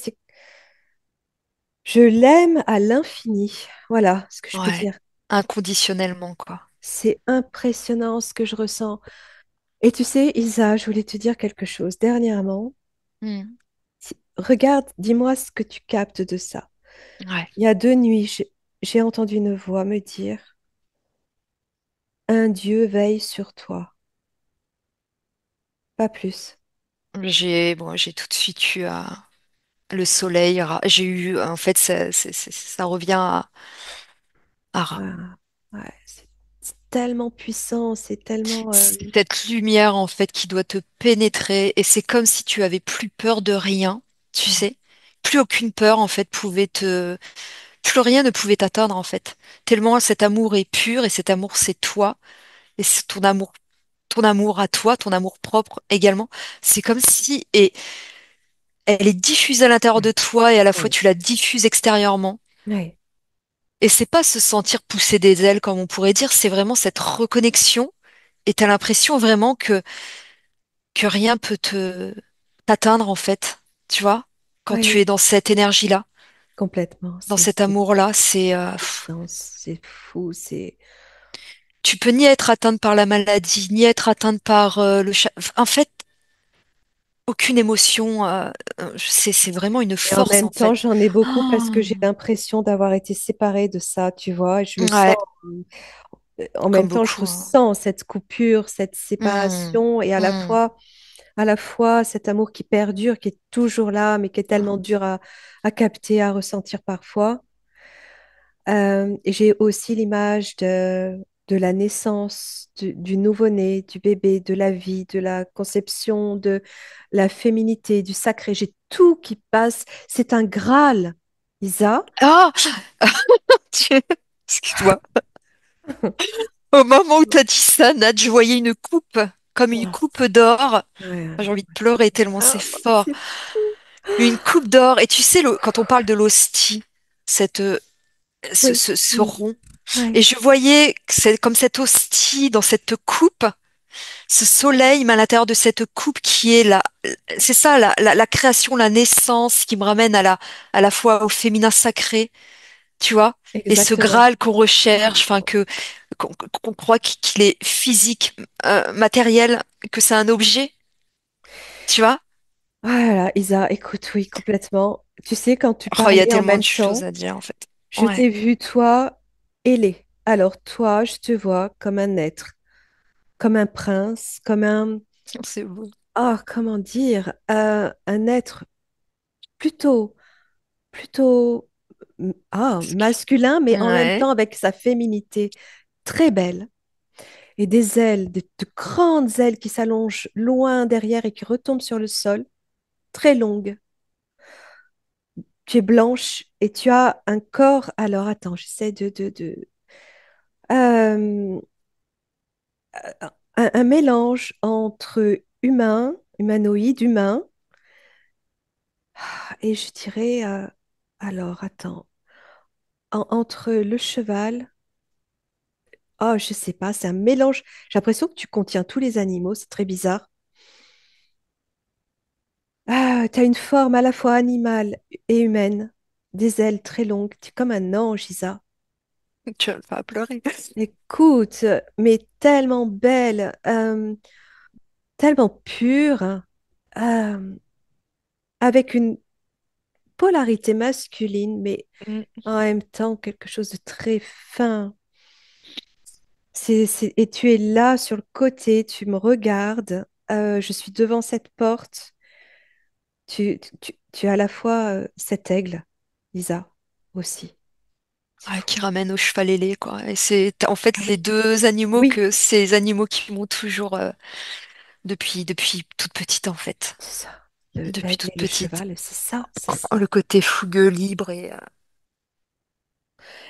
je l'aime à l'infini. Voilà ce que je peux ouais, dire. inconditionnellement, quoi. C'est impressionnant ce que je ressens. Et tu sais, Isa, je voulais te dire quelque chose. Dernièrement, Hmm. regarde, dis-moi ce que tu captes de ça. Ouais. Il y a 2 nuits, j'ai entendu une voix me dire, un Dieu veille sur toi, pas plus. J'ai tout de suite eu le soleil. J'ai eu, en fait, ça revient à Ah, ouais, c'est tellement puissant, c'est tellement... cette lumière, en fait, qui doit te pénétrer. Et c'est comme si tu avais plus peur de rien, tu mm, sais. Plus aucune peur, en fait, plus rien ne pouvait t'atteindre, en fait. Tellement cet amour est pur et cet amour, c'est toi. Et c'est ton amour à toi, ton amour propre également. C'est comme si, et elle est diffusée à l'intérieur de ouais, toi et à la fois ouais, tu la diffuses extérieurement. ouais, Et c'est pas se sentir pousser des ailes comme on pourrait dire, c'est vraiment cette reconnexion et t'as l'impression vraiment que rien peut t'atteindre en fait, tu vois, quand tu es ouais, dans cette énergie-là, complètement. dans cet amour-là, c'est Puissance, c'est fou, c'est... tu peux ni être atteinte par la maladie, ni être atteinte par En fait, aucune émotion. C'est vraiment une Et en force, même en temps, fait. j'en ai beaucoup parce que Oh, j'ai l'impression d'avoir été séparée de ça, tu vois. Et je le sens. ouais, En même comme temps, je beaucoup, le hein. sens, cette coupure, cette Hmm, séparation, et hmm. à la fois cet amour qui perdure, qui est toujours là, mais qui est tellement dur à capter, à ressentir parfois. Et j'ai aussi l'image de la naissance, du nouveau-né, du bébé, de la vie, de la conception, de la féminité, du sacré. J'ai tout qui passe. C'est un Graal, Isa. Ah, Dieu, excuse-moi. Au moment où tu as dit ça, Nat, je voyais une coupe, comme une Ah, coupe d'or. ouais, J'ai envie de c'est pleurer tellement c'est ah, fort. c'est fou. Une coupe d'or. Et tu sais, quand on parle de l'hostie, cette, Oui, ce oui, rond, et oui, je voyais que c'est comme cette hostie dans cette coupe, ce soleil, mais à l'intérieur de cette coupe qui est c'est ça, la création, la naissance qui me ramène à la fois au féminin sacré, tu vois, et ce exactement. Graal qu'on recherche, enfin qu'on croit qu'il est physique, matériel, que c'est un objet, tu vois. Voilà, Isa, écoute, oui, complètement. Tu sais, quand tu Oh, il y a parlais en tellement même de choses temps, à dire en fait. je Ouais, t'ai vu, toi, ailé. Alors, toi, je te vois comme un être, comme un prince, comme un, c'est beau. ah, comment dire, un être plutôt, plutôt, masculin, mais en même Ouais, temps avec sa féminité très belle et des ailes, de grandes ailes qui s'allongent loin derrière et qui retombent sur le sol, très longues. Tu es blanche et tu as un corps. Alors, attends, j'essaie euh, un mélange entre humain, humanoïde, humain, et je dirais, alors, attends, entre le cheval, oh, je sais pas, c'est un mélange. J'ai l'impression que tu contiens tous les animaux, c'est très bizarre. Ah, tu as une forme à la fois animale et humaine, des ailes très longues, tu es comme un ange, Isa. tu vas pas pleurer. Écoute, mais tellement belle, tellement pure, euh, avec une polarité masculine, mais Mm. en même temps quelque chose de très fin. Et tu es là sur le côté, tu me regardes, je suis devant cette porte. Tu as à la fois cet aigle, Lisa, aussi. C'est Ouais, fou. qui ramène au cheval ailé, quoi. Et c'est en Ah fait les oui, deux animaux oui, que ces animaux qui m'ont toujours depuis toute petite, en fait. c'est ça. Depuis L'aigle toute et le petite. cheval, c'est ça, c'est Oh, ça. le côté fougueux, libre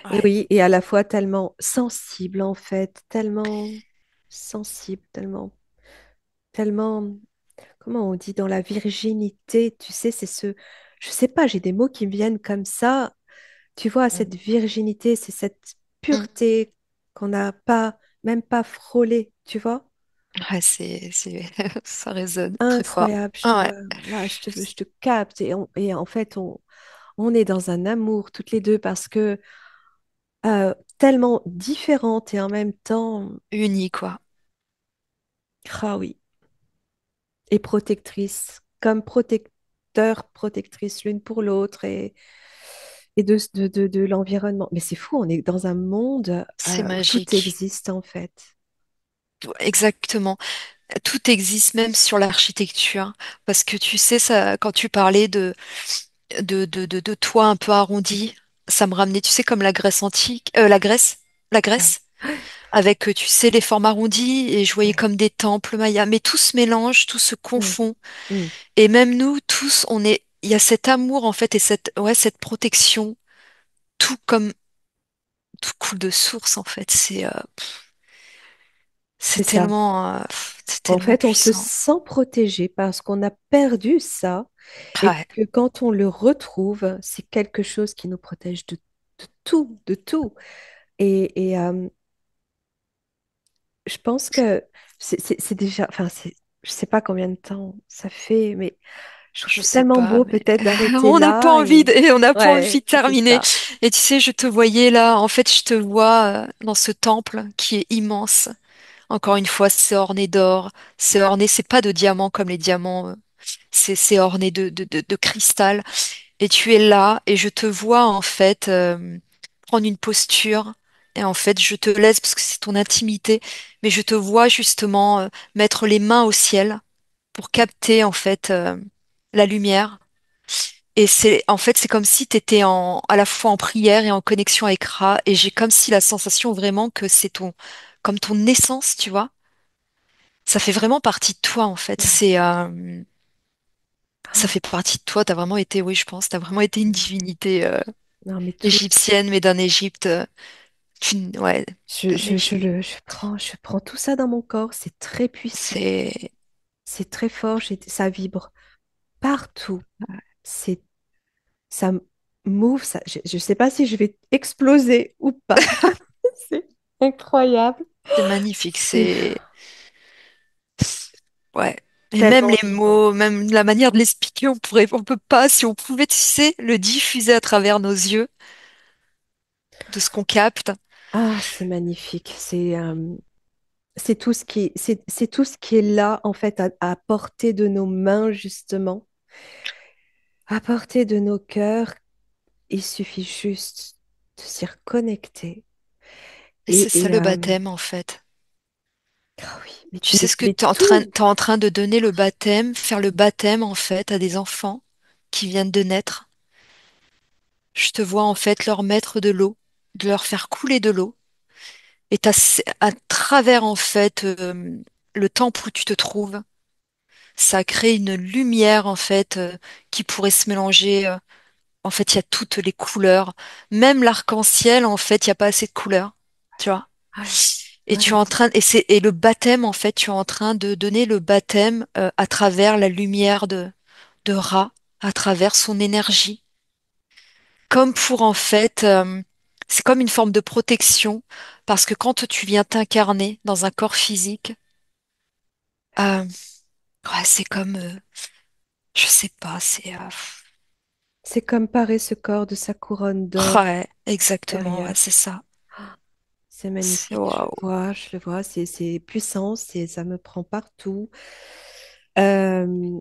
Et ouais, oui, et à la fois tellement sensible, en fait, tellement sensible, tellement, comment on dit, dans la virginité, tu sais, je sais pas, j'ai des mots qui me viennent comme ça. Tu vois, Mm. cette virginité, c'est cette Mm. pureté qu'on n'a pas, même pas frôlée, tu vois? Ouais, ça résonne très fort. Incroyable, Ah ouais, je te capte. Et en fait, on est dans un amour toutes les deux parce que tellement différentes et en même temps, uni, quoi. ah oui, et protectrices, comme protecteurs, protectrices l'une pour l'autre et de l'environnement. Mais c'est fou, on est dans un monde C'est où tout magique. existe en fait. Exactement. Tout existe même sur l'architecture. Parce que tu sais, ça, quand tu parlais de toits un peu arrondis, ça me ramenait, tu sais, comme la Grèce antique, la Ouais, Grèce, avec, tu sais, les formes arrondies, et je voyais ouais, comme des temples mayas, mais tout se mélange, tout se ouais, confond. mm, Et même nous, tous, il y a cet amour, en fait, et cette protection, tout comme, tout coule de source, en fait. c'est ça. C'est En tellement fait, on se puissant. sent protégé parce qu'on a perdu ça et Ouais, que quand on le retrouve, c'est quelque chose qui nous protège de tout, de tout. Et je pense que c'est déjà, enfin, je sais pas combien de temps ça fait, mais Je trouve que Je c'est sais tellement pas, beau mais peut-être d'arrêter on n'a pas là envie et de, et on n'a pas envie ouais, de c'est terminer. ça. Et tu sais, je te voyais là, en fait, je te vois dans ce temple qui est immense. Encore une fois, c'est orné d'or, c'est orné, c'est pas de diamants comme les diamants, c'est orné de cristal. Et tu es là, et je te vois en fait prendre une posture. Et en fait, je te laisse parce que c'est ton intimité, mais je te vois justement mettre les mains au ciel pour capter en fait la lumière. Et c'est en fait c'est comme si tu étais à la fois en prière et en connexion avec Ra. Et j'ai comme si la sensation vraiment que c'est ton comme ton essence, tu vois. Ça fait vraiment partie de toi en fait. Ouais. Ça Ah, fait partie de toi. T'as vraiment été, oui, je pense, t'as vraiment été une divinité non, mais tout, égyptienne, mais d'un Égypte, ouais, d'un Égypte. je prends tout ça dans mon corps. C'est très puissant, C'est, c'est très fort. Ça vibre partout. C'est, ça m'ouvre. Ça, je sais pas si je vais exploser ou pas. C'est incroyable. c'est magnifique. C'est Ouais. Et même tellement les vivant. mots, même la manière de l'expliquer, on peut pas. Si on pouvait, tu sais, le diffuser à travers nos yeux, de ce qu'on capte. Ah, c'est magnifique. C'est tout ce c'est tout ce qui est là, en fait, à portée de nos mains, justement, à portée de nos cœurs. Il suffit juste de s'y reconnecter. Et c'est ça Et le baptême, en fait. ah oui, mais, Tu sais ce que mais tout, t'es en train de donner le baptême, faire le baptême, en fait, à des enfants qui viennent de naître. Je te vois, en fait, leur mettre de l'eau, de leur faire couler de l'eau. Et à travers, en fait, le temple où tu te trouves, ça crée une lumière, en fait, qui pourrait se mélanger. En fait, il y a toutes les couleurs. Même l'arc-en-ciel, en fait, il n'y a pas assez de couleurs. Tu vois? ouais, Et tu es ouais, en train, et le baptême, en fait, tu es en train de donner le baptême à travers la lumière de Ra, à travers son énergie. Comme pour, en fait, c'est comme une forme de protection, parce que quand tu viens t'incarner dans un corps physique, euh, ouais, c'est comme, je sais pas, c'est comme parer ce corps de sa couronne d'or ouais, exactement, ouais, derrière. c'est ça. Ah, c'est C'est magnifique, waouh. je le vois, c'est puissant, ça me prend partout. Euh,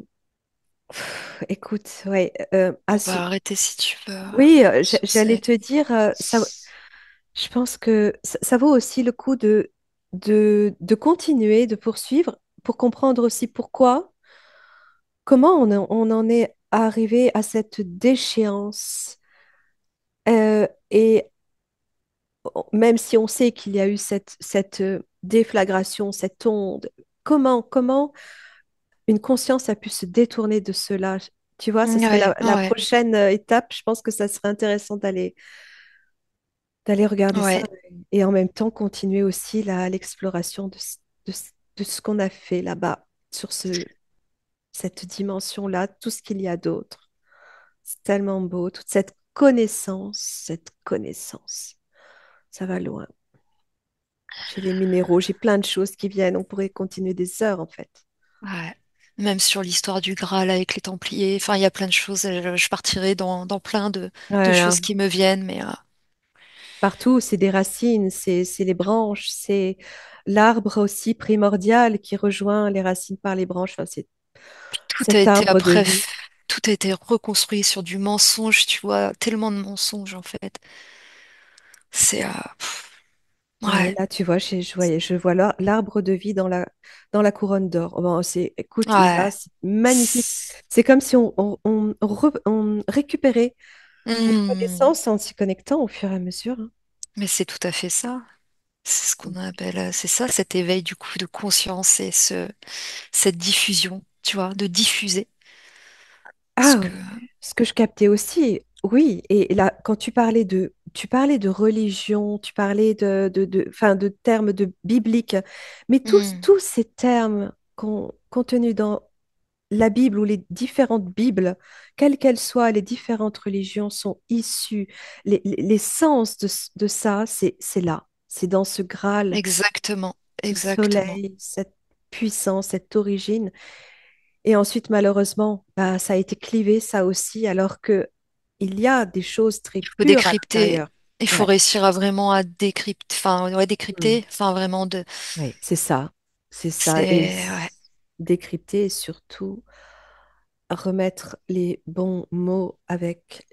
écoute, ouais, On va arrêter si tu veux oui, sur j'allais te dire, je pense que ça vaut aussi le coup de continuer, de poursuivre, pour comprendre aussi pourquoi, comment on en est arrivé à cette déchéance. Et même si on sait qu'il y a eu cette déflagration, cette onde, comment une conscience a pu se détourner de cela? Tu vois, ce serait Ouais, la ouais, prochaine étape. Je pense que ça serait intéressant d'aller regarder ça ouais, et en même temps continuer aussi l'exploration de ce qu'on a fait là-bas, sur cette dimension-là, tout ce qu'il y a d'autre. C'est tellement beau, toute cette connaissance, ça va loin. J'ai les minéraux, j'ai plein de choses qui viennent, on pourrait continuer des heures en fait. ouais. Même sur l'histoire du Graal avec les Templiers, enfin, il y a plein de choses. Je partirai dans plein de Voilà. choses qui me viennent, mais Partout, c'est des racines, c'est les branches, c'est l'arbre aussi primordial qui rejoint les racines par les branches. Enfin, c'est tout a cet été arbre de après, vie. tout a été reconstruit sur du mensonge, tu vois, tellement de mensonges en fait. C'est, Ouais, ouais, là, tu vois, je vois l'arbre de vie dans la couronne d'or. Oh, bon, écoute, là, ouais. c'est magnifique. C'est comme si on récupérait nos Hmm. connaissances en s'y connectant au fur et à mesure, hein. Mais c'est tout à fait ça. C'est ce qu'on appelle, c'est ça, cet éveil du coup de conscience et cette diffusion, tu vois, de diffuser. Ce Ah, que, ce que je captais aussi, oui. Et là, quand tu parlais de religion, tu parlais enfin, de termes bibliques, mais hmm. tous ces termes contenus dans la Bible ou les différentes Bibles, quelles qu'elles soient, les différentes religions sont issues. L'essence de ça, c'est là. C'est dans ce Graal, Exactement, ce exactement. soleil, cette puissance, cette origine. Et ensuite, malheureusement, bah, ça a été clivé, ça aussi, alors que il y a des choses très Il faut pures à décrypter. l'intérieur. Il faut Ouais. réussir à vraiment à décrypter, enfin, ouais, Mm. décrypter, enfin, vraiment de, Oui, c'est ça. C'est ça. Et c'est, ouais, décrypter et surtout remettre les bons mots avec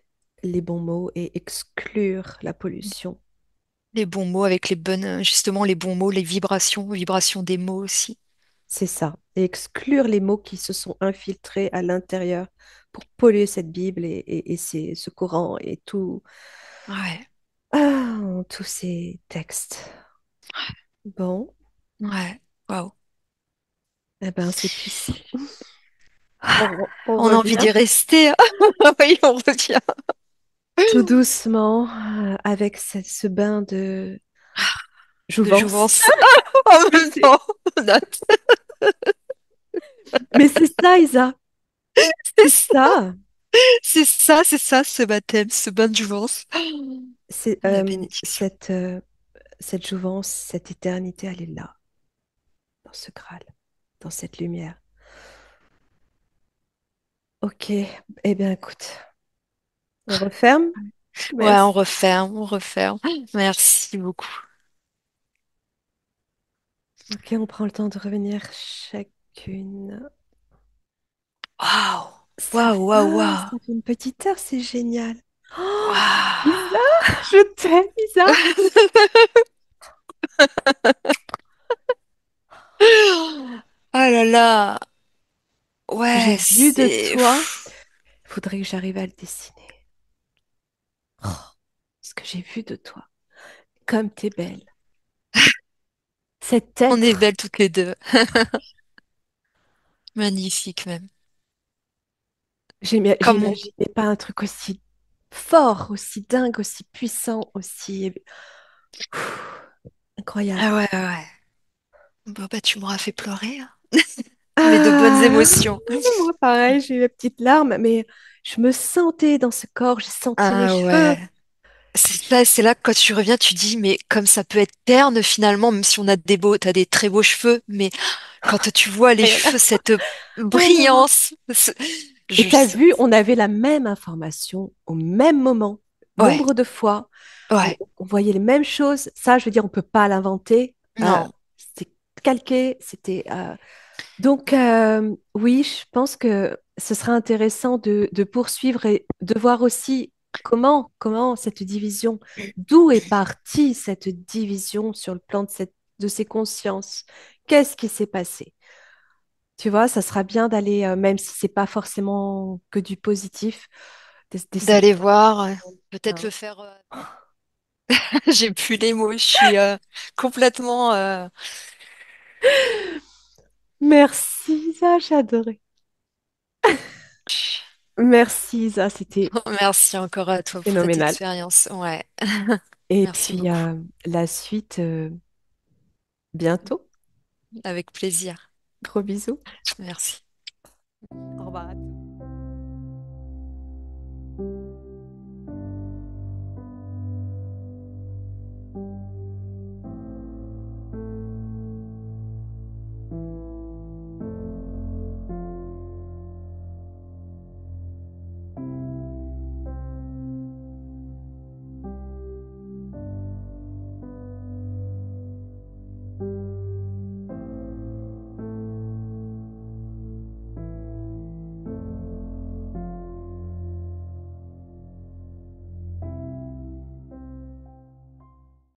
les bons mots et exclure la pollution. les bons mots avec les bonnes, justement, les bons mots, les vibrations des mots aussi. C'est ça. Et exclure les mots qui se sont infiltrés à l'intérieur pour polluer cette Bible et ce Coran et tout, Ouais, tous ces textes. Bon, ouais, waouh. eh ben, c'est puissant. Ah, On on a envie revient d'y rester. Oui, on revient. tout doucement avec ce bain de De jouvence. jouvence. En Mais même temps, note. mais c'est ça, Isa. C'est C'est ça, ça. c'est ça, ce baptême, ce bain de jouvence. C'est La bénédiction. cette jouvence, cette éternité, elle est là, dans ce Graal, dans cette lumière. Ok, eh bien, écoute, on referme. Ouais, Merci. on referme, on referme. Merci beaucoup. Ok, on prend le temps de revenir chacune. Waouh, Ça waouh, fait, waouh, waouh. ça fait une petite heure, c'est génial. Oh, Isa, Waouh. je t'aime, Isa. Ah là là. J'ai Ouais, vu de c'est... toi. Faudrait que j'arrive à le dessiner. Oh, ce que j'ai vu de toi. Comme t'es belle. Cet On est être. belles toutes les deux. Magnifique même. Comme on... J'imaginais pas un truc aussi fort, aussi dingue, aussi puissant, aussi incroyable. Ah ouais, ouais, ouais. Bon, bah, tu m'auras fait pleurer, hein. Mais de bonnes Ah, émotions. moi, pareil, j'ai eu la petite larme, mais je me sentais dans ce corps, j'ai senti les Ah cheveux. ouais. C'est là que quand tu reviens, tu dis, mais comme ça peut être terne finalement, même si on a t'as des très beaux cheveux, mais quand tu vois les Rien à, cheveux, cette rien à voir. brillance, Et je, t'as vu, on avait la même information au même moment, ouais, nombre de fois. ouais, On voyait les mêmes choses. Ça, je veux dire, on peut pas l'inventer. non, C'était calqué, c'était. Donc, oui, je pense que ce sera intéressant de poursuivre et de voir aussi comment cette division, d'où est partie cette division sur le plan de ces consciences. Qu'est-ce qui s'est passé? Tu vois, ça sera bien d'aller, même si c'est pas forcément que du positif, d'essayer d'aller de voir, peut-être le comprendre. faire. J'ai plus les mots, je suis complètement. Merci, Isa, j'ai adoré. Merci, Isa, c'était Merci encore à toi pour cette phénoménal. expérience. Ouais, Et merci puis, beaucoup, la suite, bientôt. avec plaisir. Gros bisous. Merci. Au revoir.